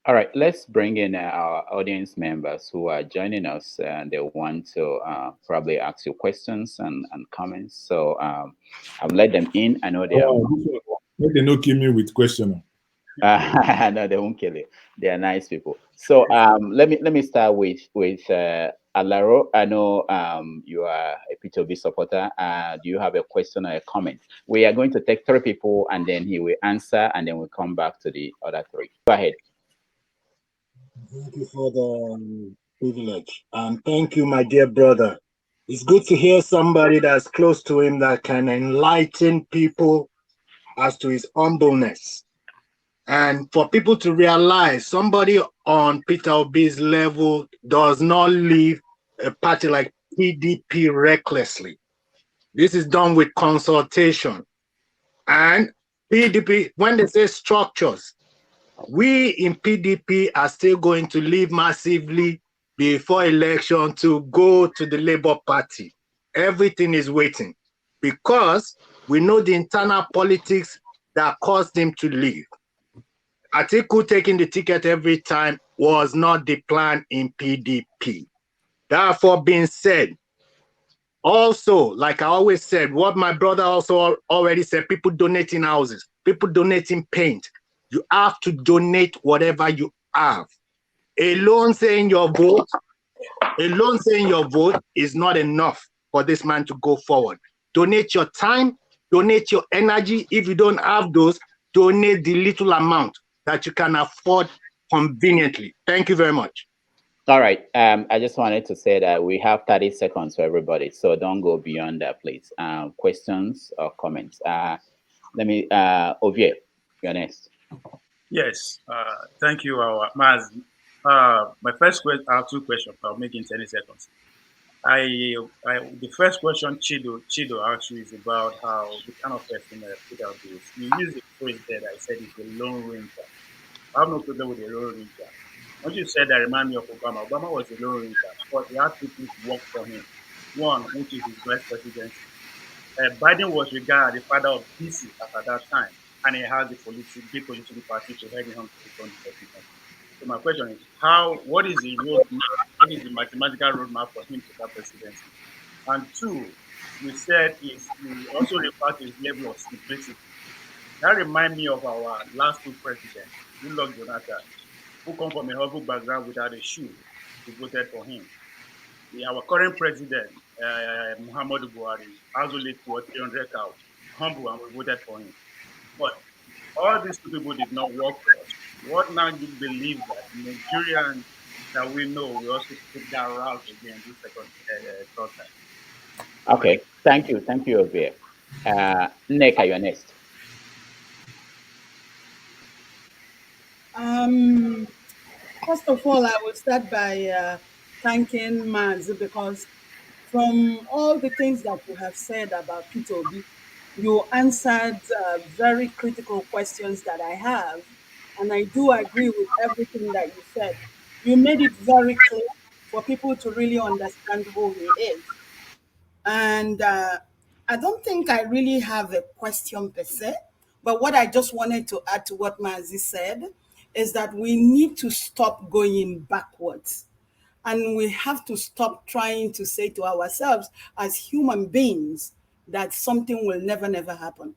All right, let's bring in our audience members who are joining us, and they want to probably ask you questions and comments. So I've let them in. I know they are. They don't kill me with questions. No, they won't kill you. They are nice people. So let me start with Alaro. I know you are a Peter Obi supporter. Do you have a question or a comment? We are going to take 3 people, and then he will answer, and then we'll come back to the other 3. Go ahead. Thank you for the privilege. And thank you, my dear brother. It's good to hear somebody that's close to him that can enlighten people as to his humbleness. And for people to realize somebody on Peter Obi's level does not leave a party like PDP recklessly. This is done with consultation. And PDP, when they say structures, we in PDP are still going to leave massively before election to go to the Labour Party. Everything is waiting because we know the internal politics that caused him to leave. Atiku taking the ticket every time was not the plan in PDP. Therefore, being said, also, like I always said, what my brother also already said, people donating houses, people donating paint. You have to donate whatever you have. Alone saying your vote is not enough for this man to go forward. Donate your time, donate your energy. If you don't have those, donate the little amount that you can afford conveniently. Thank you very much. All right. I just wanted to say that we have 30 seconds for everybody, so don't go beyond that, please. Questions or comments? Let me, Ovie, you're next. Yes, thank you, Mazi. My first question, I have 2 questions. I'll make it in 20 seconds. The first question Chido asked you is about how the kind of person Peter Obi is. You use the phrase there that I said he's a lone ranger. I have no problem with a lone ranger. What you said that remind me of Obama. Obama was a lone ranger, but he had people to work for him. One, which is his vice presidency. Biden was regarded as the father of DC at that time, and he has the big political party to head him to become the president. So my question is, what is the roadmap? What is the mathematical roadmap for him to that presidency? And two, you said you also refer to his level of simplicity. That reminds me of our last two presidents, Goodluck Jonathan, who come from a humble background without a shoe. We voted for him. Our current president, Muhammadu Buhari, has only 300 cows, humble, and we voted for him. But all these two people did not work for us. What now do you believe that Nigerians that we know will also take that route again this third time? Okay, thank you, Obi. Neka, you're next. First of all, I will start by thanking Mazi, because from all the things that you have said about Peter Obi, you answered very critical questions that I have. And I do agree with everything that you said. You made it very clear for people to really understand who he is. And I don't think I really have a question per se, but what I just wanted to add to what Mazi said is that we need to stop going backwards. And we have to stop trying to say to ourselves as human beings that something will never, never happen.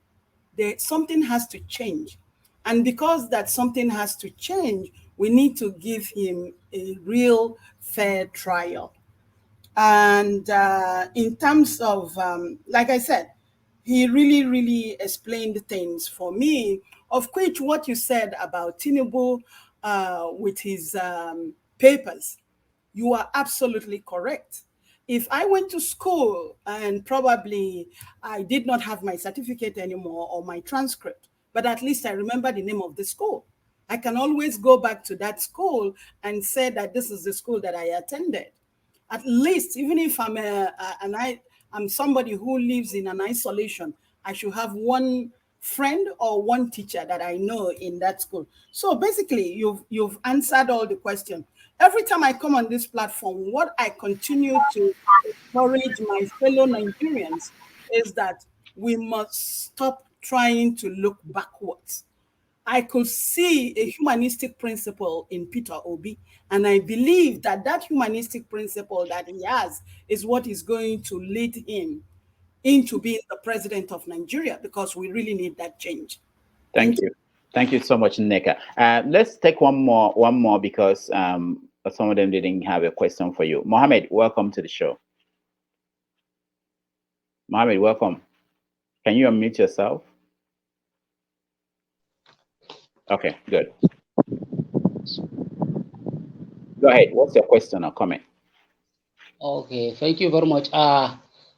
Something has to change. And because that something has to change, we need to give him a real fair trial. And in terms of, like I said, he really, really explained things for me, of which what you said about Tinubu with his papers, you are absolutely correct. If I went to school and probably I did not have my certificate anymore or my transcript, but at least I remember the name of the school, I can always go back to that school and say that this is the school that I attended. At least, even if I'm somebody who lives in an isolation, I should have one friend or one teacher that I know in that school. So basically, you've answered all the questions. Every time I come on this platform, what I continue to encourage my fellow Nigerians is that we must stop trying to look backwards. I could see a humanistic principle in Peter Obi, and I believe that that humanistic principle that he has is what is going to lead him into being the president of Nigeria, because we really need that change. Thank you. Thank you so much, Neka. Let's take one more because some of them didn't have a question for you. Mohammed, welcome to the show. Mohammed, welcome. Can you unmute yourself? Okay, good. Go ahead. What's your question or comment? Okay, thank you very much.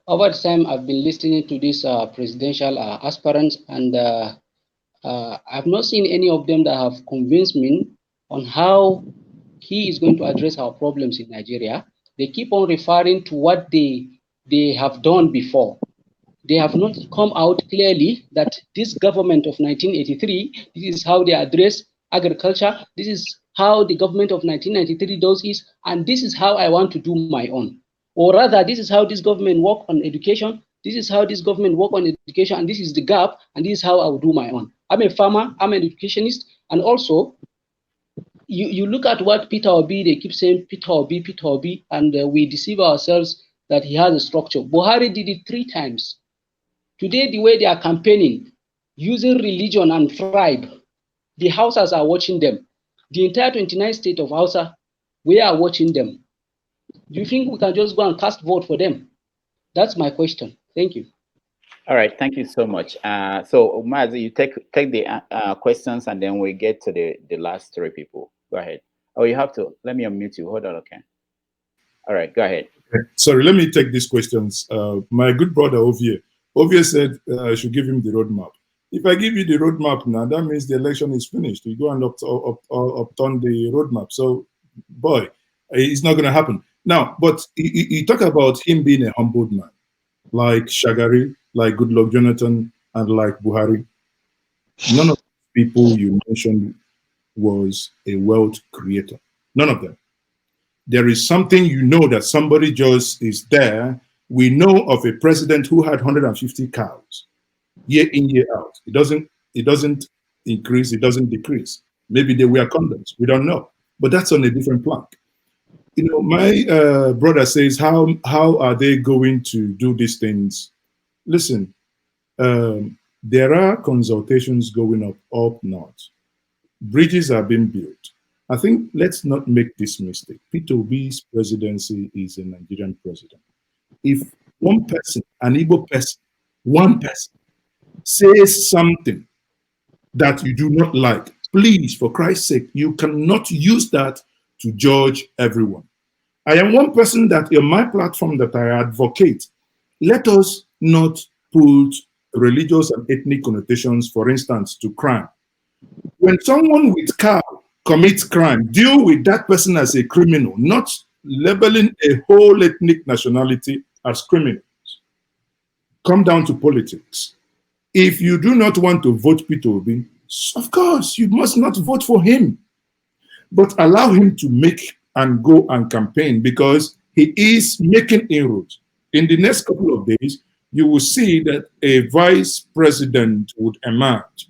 Over the time, I've been listening to these presidential aspirants, and I've not seen any of them that have convinced me on how he is going to address our problems in Nigeria. They keep on referring to what they have done before. They have not come out clearly that this government of 1983, this is how they address agriculture, this is how the government of 1993 does it, and this is how I want to do my own. Or rather, this is how this government work on education, this is how this government work on education, and this is the gap, and this is how I will do my own. I'm a farmer, I'm an educationist, and also, you look at what Peter Obi, they keep saying Peter Obi, and we deceive ourselves that he has a structure. Buhari did it 3 times. Today, the way they are campaigning, using religion and tribe, the Hausas are watching them. The entire 29th state of Hausa, we are watching them. Do you think we can just go and cast vote for them? That's my question. Thank you. All right, thank you so much. So Mazi, you take the questions, and then we get to the last 3 people. Go ahead. Oh, you have to. Let me unmute you. Hold on, okay. All right, go ahead. Sorry, let me take these questions. My good brother Ovie said I should give him the roadmap. If I give you the roadmap now, that means the election is finished. You go and upturn the roadmap. So, boy, it's not going to happen. Now, but you talk about him being a humbled man, like Shagari, like Goodluck Jonathan, and like Buhari. None of the people you mentioned was a wealth creator. None of them. There is something that somebody just is there. We know of a president who had 150 cows year in, year out. It doesn't increase, it doesn't decrease. Maybe they wear condoms. We don't know. But that's on a different plan. My brother says, how are they going to do these things? Listen, there are consultations going up north. Bridges are being built. I think let's not make this mistake. Peter Obi's presidency is a Nigerian president. If one person, an Igbo person, one person says something that you do not like, please, for Christ's sake, you cannot use that to judge everyone. I am one person that in my platform that I advocate, let us not put religious and ethnic connotations, for instance, to crime. When someone with cow commits crime, deal with that person as a criminal, not labeling a whole ethnic nationality as criminals. Come down to politics. If you do not want to vote Peter Obi, of course, you must not vote for him. But allow him to make and go and campaign, because he is making inroads. In the next couple of days, you will see that a vice president would emerge.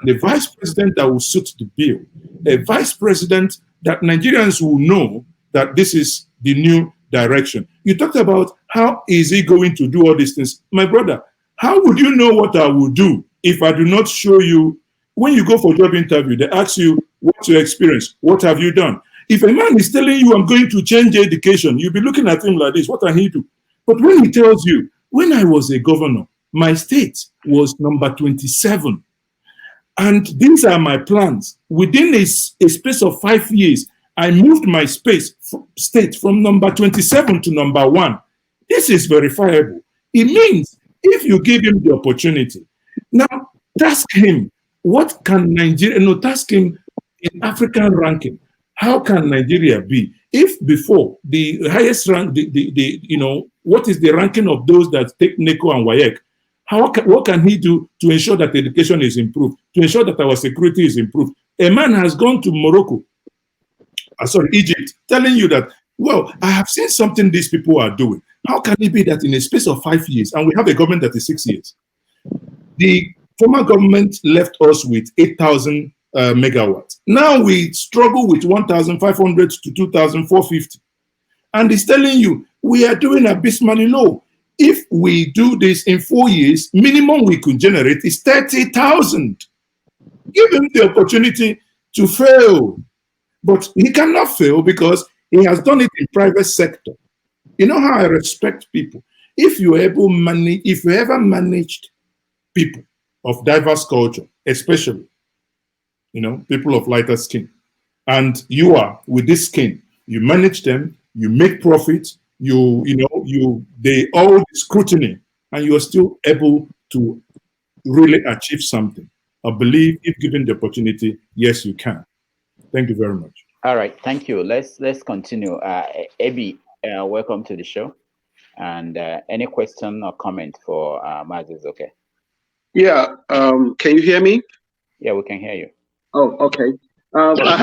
The vice president that will suit the bill. A vice president that Nigerians will know that this is the new direction. You talked about how is he going to do all these things. My brother, how would you know what I will do if I do not show you? When you go for a job interview, they ask you, what's your experience? What have you done? If a man is telling you, I'm going to change education, you'll be looking at him like this, what can he do? But when he tells you, when I was a governor, my state was number 27. And these are my plans. Within a space of 5 years, I moved my state from number 27 to number 1. This is verifiable. It means if you give him the opportunity, now task him, what can Nigeria, task him in African ranking. How can Nigeria be? If before the highest rank, what is the ranking of those that take NECO and WAEC? What can he do to ensure that education is improved, to ensure that our security is improved? A man has gone to Egypt, telling you that, well, I have seen something these people are doing. How can it be that in a space of 5 years, and we have a government that is 6 years, the former government left us with 8,000 megawatts. Now we struggle with 1,500 to 2,450. And he's telling you, we are doing abysmally low. If we do this in 4 years, minimum we could generate is 30,000. Give him the opportunity to fail. But he cannot fail because he has done it in private sector. You know how I respect people. If you ever managed people of diverse culture, especially, people of lighter skin, and you are with this skin, you manage them, you make profit, they all scrutiny, and you are still able to really achieve something. I believe if given the opportunity, yes, you can. Thank you very much. All right, thank you. Let's continue. Obi, welcome to the show. And any question or comment for Mazi Ezeoke? Yeah. Can you hear me? Yeah, we can hear you. Oh, okay. I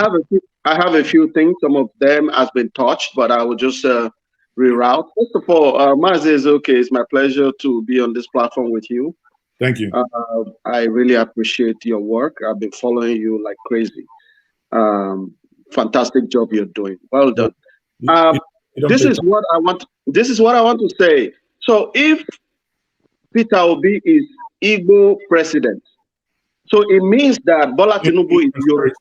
have a few things. Some of them has been touched, but I will just reroute. First of all, Mazi Ezeoke, it's my pleasure to be on this platform with you. Thank you. I really appreciate your work. I've been following you like crazy. Fantastic job you're doing. Well done. This is what I want. This is what I want to say. So if Peter Obi is Igbo president, so it means that Bola Tinubu is your...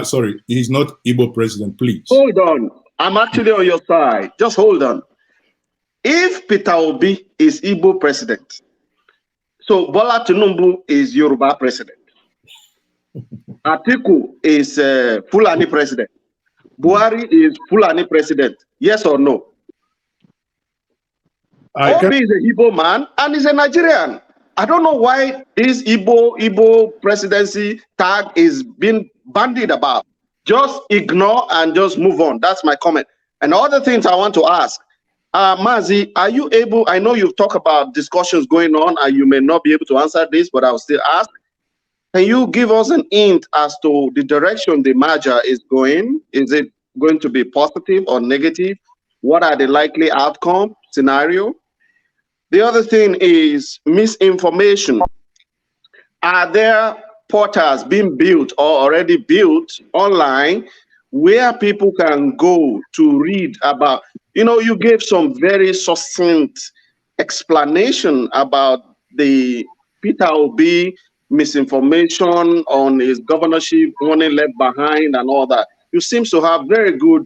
Sorry. He's not Igbo president, please. Hold on. I'm actually on your side. Just hold on. If Peter Obi is Igbo president, so Bola Tinubu is Yoruba president. Atiku is Fulani president. Buhari is Fulani president. Yes or no? Obi is a Igbo man and he's a Nigerian. I don't know why this Igbo presidency tag is being bandied about. Just ignore and just move on. That's my comment. And other things I want to ask, Mazi, are you able, I know you've talked about discussions going on and you may not be able to answer this, but I'll still ask. Can you give us an hint as to the direction the merger is going? Is it going to be positive or negative? What are the likely outcome scenario? The other thing is misinformation. Are there portals being built or already built online where people can go to read about, you gave some very succinct explanation about the Peter Obi misinformation on his governorship, money left behind and all that. You seem to have very good,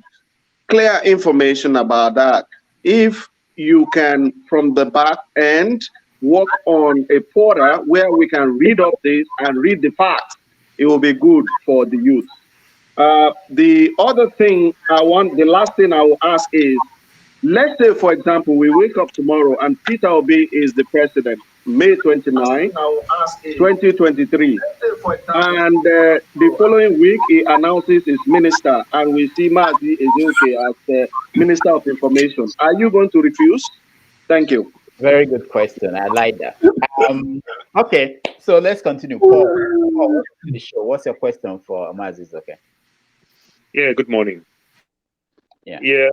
clear information about that. If you can, from the back end, work on a portal where we can read up this and read the facts, it will be good for the youth. The other thing the last thing I will ask is, let's say, for example, we wake up tomorrow and Peter Obi is the president, May 29, 2023. And the following week, he announces his minister, and we see Mazi Ezeoke as the Minister of Information. Are you going to refuse? Thank you. Very good question. I like that. Okay, so let's continue. Paul, welcome to the show. What's your question for Mazi Ezeoke? Yeah, good morning. Yeah.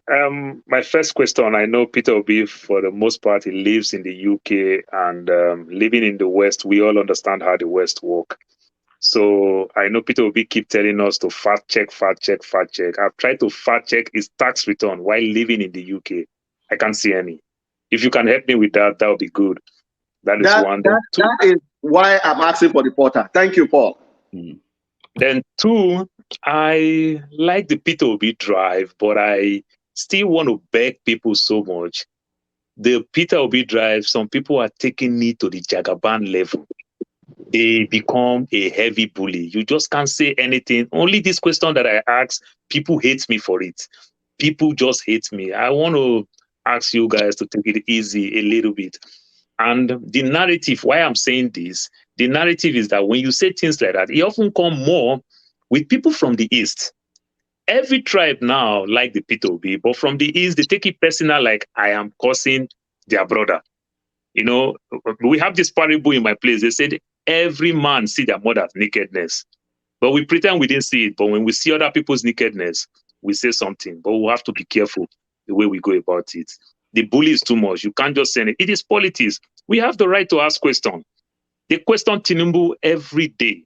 My first question, I know Peter Obi, for the most part, he lives in the UK, and living in the West, we all understand how the West work. So I know Peter Obi keep telling us to fact check. I've tried to fact check his tax return while living in the UK. I can't see any. If you can help me with that, that would be good. That is one. That is why I'm asking for the portal. Thank you, Paul. Then two, I like the Peter Obi drive, but I still want to beg people so much. The Peter Obi drive, some people are taking it to the Jagaban level. They become a heavy bully. You just can't say anything. Only this question that I ask, people hate me for it. People just hate me. I want to ask you guys to take it easy a little bit. And the narrative, why I'm saying this, the narrative is that when you say things like that, it often come more with people from the East. Every tribe now like the Peter Obi, but from the East, they take it personal, like I am cursing their brother. We have this parable in my place. They said, every man see their mother's nakedness. But we pretend we didn't see it. But when we see other people's nakedness, we say something. But we have to be careful the way we go about it. The bully is too much. You can't just say it. It is politics. We have the right to ask questions. They question Tinubu every day.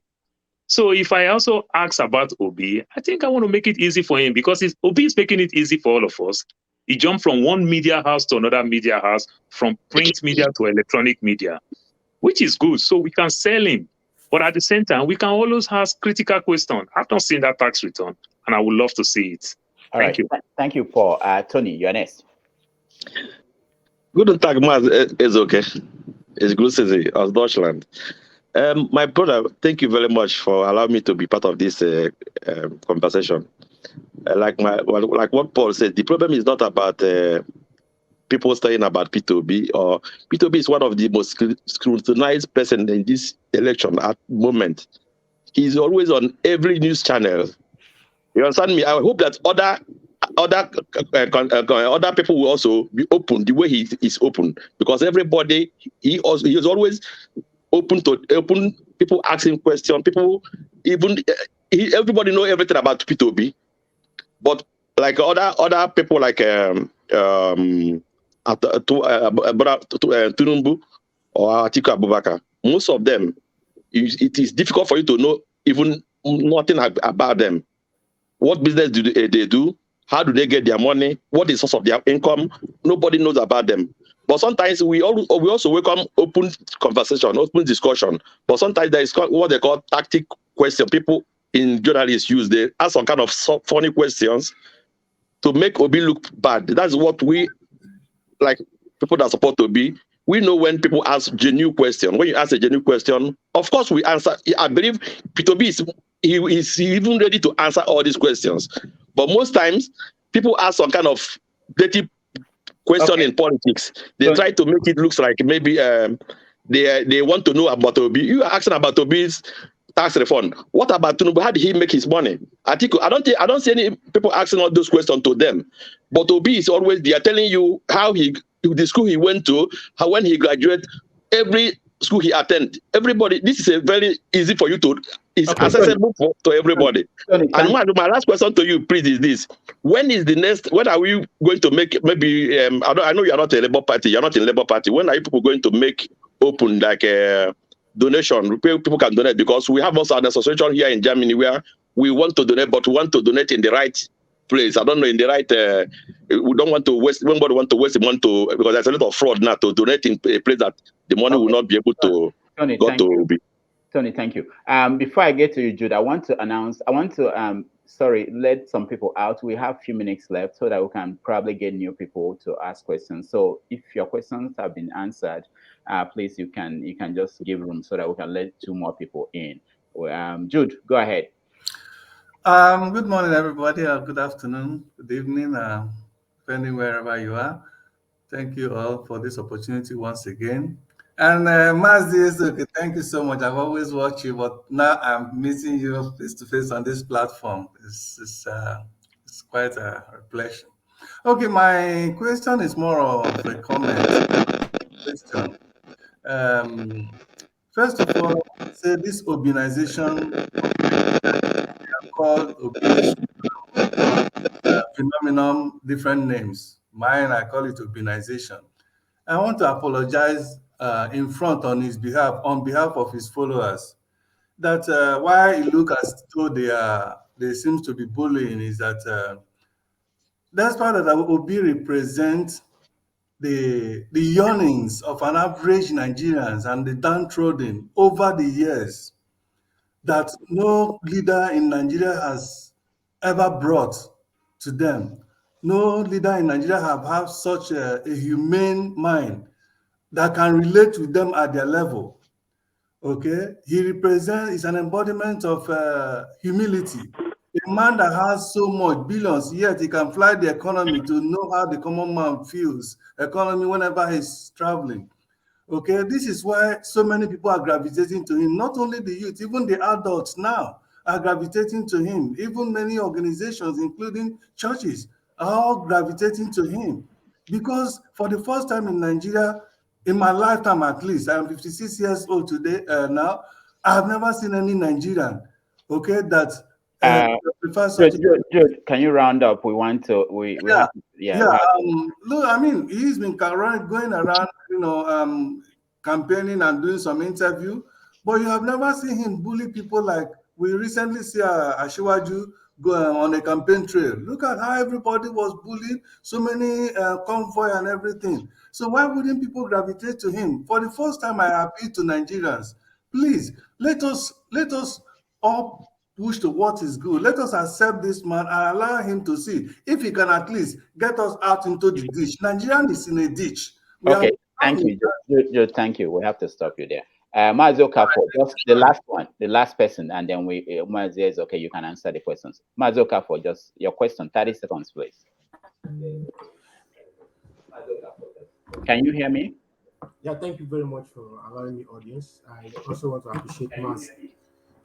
So if I also ask about Obi, I think I want to make it easy for him, because Obi is making it easy for all of us. He jumped from one media house to another media house, from print media to electronic media, which is good. So we can sell him. But at the same time, we can always ask critical questions. I've not seen that tax return, and I would love to see it. Thank you. Thank you, Paul. Tony, you're next. Guten Tag, Mazi Ezeoke. Ich grüße Sie aus Deutschland. My brother, thank you very much for allowing me to be part of this conversation. Like what Paul said, the problem is not about people saying about Peter Obi. Peter Obi is one of the most scrutinized person in this election at the moment. He's always on every news channel. You understand me? I hope that other people will also be open the way he is open, because everybody he is always open people asking questions. People everybody know everything about Peter Obi, but like other people like Tinubu or Atiku Abubakar, most of them it is difficult for you to know even nothing about them. What business do they do? How do they get their money? What is the source of their income? Nobody knows about them. But sometimes we also welcome open conversation, open discussion. But sometimes there is what they call tactic question. People in journalists use. They ask some kind of funny questions to make Obi look bad. That's what we, like people that support Obi, we know when people ask genuine question. When you ask a genuine question, of course we answer. I believe Peter Obi is even ready to answer all these questions. But most times, people ask some kind of dirty question in politics. They try to make it look like maybe they want to know about Obi. You are asking about Obi's tax refund. What about Tinubu? How did he make his money? I don't see any people asking all those questions to them. But Obi is always there telling you how the school he went to, how when he graduated, every school he attended. Everybody, this is a very easy for you to, it's accessible to everybody. And my last question to you, please, is this. When are we going to make, maybe, I know you are not a Labour Party, you're not in Labour Party. When are you people going to make open like a donation? People can donate, because we have also an association here in Germany where we want to donate, but we want to donate in the right place. I don't know, in the right, we don't want to waste, nobody want to waste the money because there's a lot of fraud now, to donate in a place that the money will not be able to go to be. Tony, thank you. Before I get to you, Jude, I want to let some people out. We have a few minutes left so that we can probably get new people to ask questions. So if your questions have been answered, please, you can just give room so that we can let 2 more people in. Jude, go ahead. Good morning, everybody. Good afternoon, good evening, depending wherever you are. Thank you all for this opportunity once again. And Mazi Ezeoke, thank you so much. I've always watched you, but now I'm meeting you face to face on this platform. It's quite a pleasure. Okay, my question is more of a comment. Question. First of all, say this urbanization called Obi's phenomenon, different names. Mine, I call it urbanization. I want to apologize in front on behalf of his followers, that why it look as though they seems to be bullying is that that's part of that Obi represents the yearnings of an average Nigerians and the downtrodden over the years that no leader in Nigeria has ever brought to them. No leader in Nigeria have had such a humane mind that can relate with them at their level. Okay, he is an embodiment of humility. A man that has so much billions, yet he can fly the economy to know how the common man feels. Economy whenever he's traveling. Okay, this is why so many people are gravitating to him. Not only the youth, even the adults now are gravitating to him. Even many organizations, including churches, are all gravitating to him. Because for the first time in Nigeria, in my lifetime at least, I'm 56 years old today now, I have never seen any Nigerian, okay, that prefers such Jude, can you round up? We want to, look, I mean, he's been going around, campaigning and doing some interview, but you have never seen him bully people like we recently see Ashiwaju go on a campaign trail. Look at how everybody was bullied, so many convoy and everything. So why wouldn't people gravitate to him? For the first time, I appeal to Nigerians, please let us all push to what is good. Let us accept this man and allow him to see if he can at least get us out into the ditch. Nigerian is in a ditch. Okay, thank you, Jude. Thank you. We have to stop you there. Mazi Okafor, just the last one, the last person, and then Mazi Ezeoke, you can answer the questions. Mazi Okafor, just your question, 30 seconds, please. Can you hear me? Yeah, thank you very much for allowing me, audience. I also want to appreciate Mazi.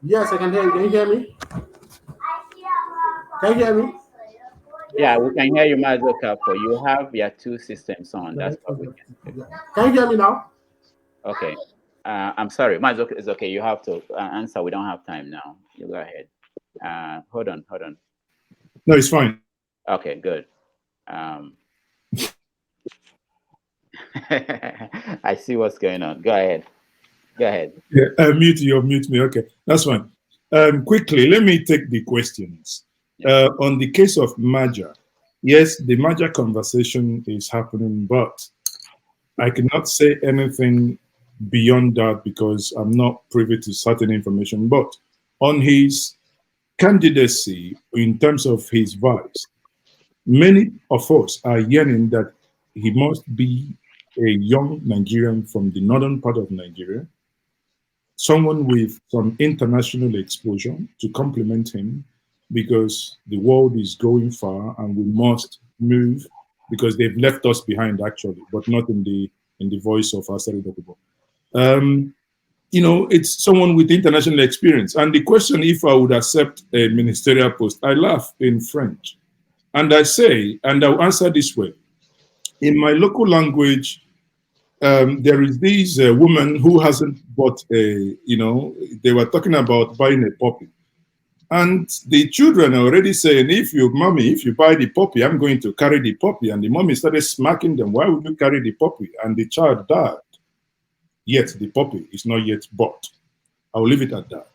Yes, I can hear you. Can you hear me? Can you hear me? Yeah, we can hear you, Mazi Okafor. You have your 2 systems on. That's what we can do. Can you hear me now? Okay. I'm sorry, Mazi Ezeoke, it's okay. You have to answer. We don't have time now. You go ahead. Hold on. No, it's fine. Okay, good. I see what's going on. Go ahead. Yeah, mute me. Okay, that's fine. Quickly, let me take the questions. On the case of merger, yes, the merger conversation is happening, but I cannot say anything beyond that because I'm not privy to certain information. But on his candidacy, in terms of his vice, many of us are yearning that he must be a young Nigerian from the northern part of Nigeria, someone with some international exposure to complement him, because the world is going far and we must move, because they've left us behind actually, but not in the voice of Asari Dokubo. it's someone with international experience. And the question, if I would accept a ministerial post, I laugh in French. And I say, and I'll answer this way. In my local language, there is this woman who hasn't bought they were talking about buying a puppy. And the children are already saying, if you buy the puppy, I'm going to carry the puppy. And the mommy started smacking them. Why would you carry the puppy? And the child died. Yet the puppy is not yet bought. I'll leave it at that.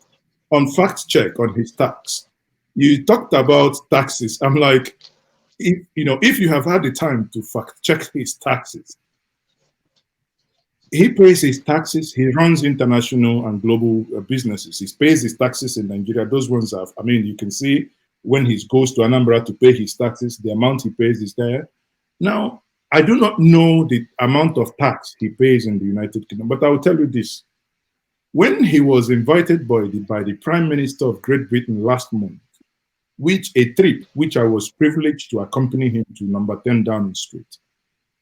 On fact check on his tax, you talked about taxes. I'm like, if you have had the time to fact check his taxes, he pays his taxes. He runs international and global businesses. He pays his taxes in Nigeria. Those ones have, you can see when he goes to Anambra to pay his taxes, the amount he pays is there. Now, I do not know the amount of tax he pays in the United Kingdom, but I will tell you this. When he was invited by the Prime Minister of Great Britain last month, a trip which I was privileged to accompany him to number 10 Downing Street,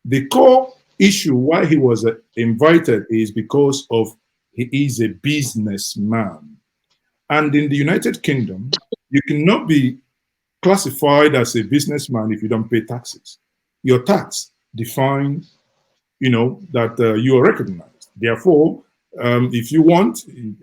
the core issue why he was invited is because of he is a businessman. And in the United Kingdom, you cannot be classified as a businessman if you don't pay taxes. Your tax define, that you are recognized. Therefore, if you want, the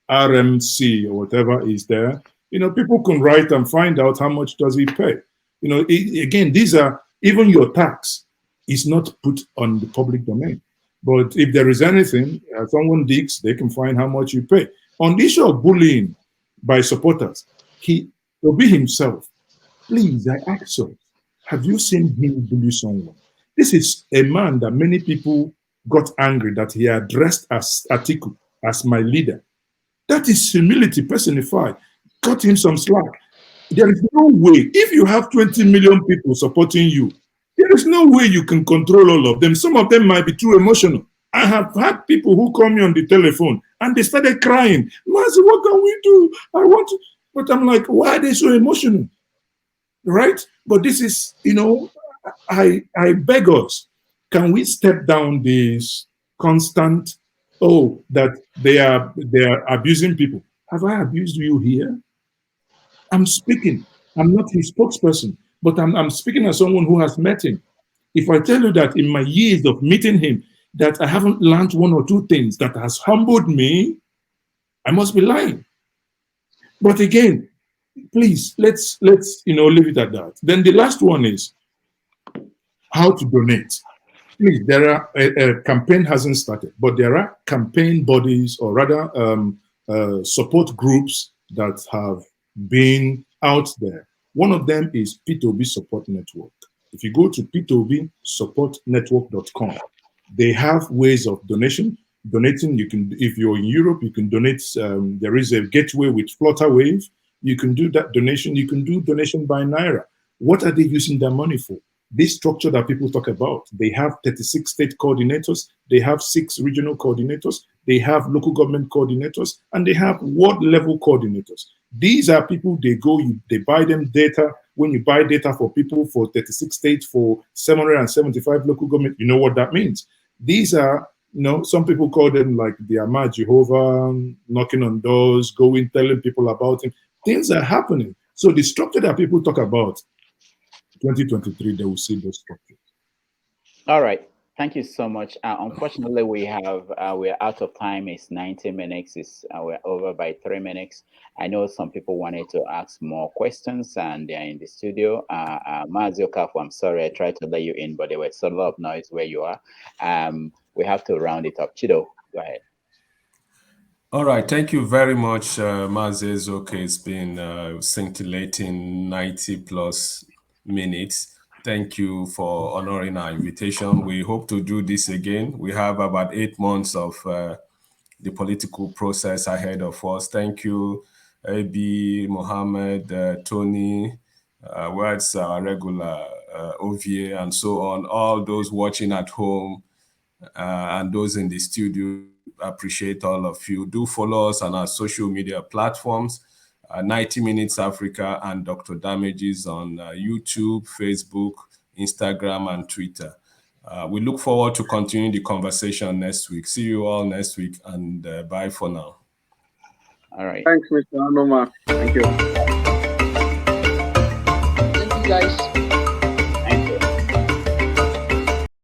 HRMC or whatever is there, people can write and find out how much does he pay. Again, these are, even your tax is not put on the public domain. But if there is anything, someone digs, they can find how much you pay. On the issue of bullying by supporters, Obi himself, please, I ask you, have you seen him bully someone? This is a man that many people got angry that he addressed as Atiku, as my leader. That is humility personified. Cut him some slack. There is no way, if you have 20 million people supporting you, there is no way you can control all of them. Some of them might be too emotional. I have had people who call me on the telephone and they started crying. Mazi, what can we do? I want to, but I'm like, why are they so emotional? Right? But this is, I beg us, can we step down this constant, that they are abusing people? Have I abused you here? I'm speaking. I'm not his spokesperson, but I'm speaking as someone who has met him. If I tell you that in my years of meeting him, that I haven't learned one or two things that has humbled me, I must be lying. But again, please, let's leave it at that. Then the last one is how to donate. Please, there are a campaign hasn't started, but there are campaign bodies, or rather support groups that have been out there. One of them is Peter Obi Support Network. If you go to peterbsupportnetwork.com, they have ways of donating. You can, if you're in Europe, you can donate. There is a gateway with Flutterwave. You can do that donation. You can do donation by Naira. What are they using their money for? This structure that people talk about, they have 36 state coordinators, they have 6 regional coordinators, they have local government coordinators, and they have world level coordinators. These are people, they buy them data. When you buy data for people for 36 states, for 775 local government, you know what that means. These are, some people call them like the Ama Jehovah, knocking on doors, going, telling people about him. Things are happening. So the structure that people talk about, 2023, they will see those structures. All right. Thank you so much. Unfortunately, we're out of time. It's 90 minutes. We're over by 3 minutes. I know some people wanted to ask more questions, and they're in the studio. Mazi Ezeoke, I'm sorry, I tried to let you in, but there was a lot of noise where you are. We have to round it up. Chido, go ahead. All right, thank you very much, Mazi Ezeoke. It's been scintillating 90 plus minutes. Thank you for honoring our invitation. We hope to do this again. We have about 8 months of the political process ahead of us. Thank you, Abi, Mohammed, Tony, where's our regular Ovie, and so on, all those watching at home and those in the studio. Appreciate all of you. Do follow us on our social media platforms, 90 Minutes Africa and Dr. Damages on YouTube, Facebook, Instagram, and Twitter. We look forward to continuing the conversation next week. See you all next week, and bye for now. All right. Thanks, Mr. Anoma. Thank you. Thank you, guys.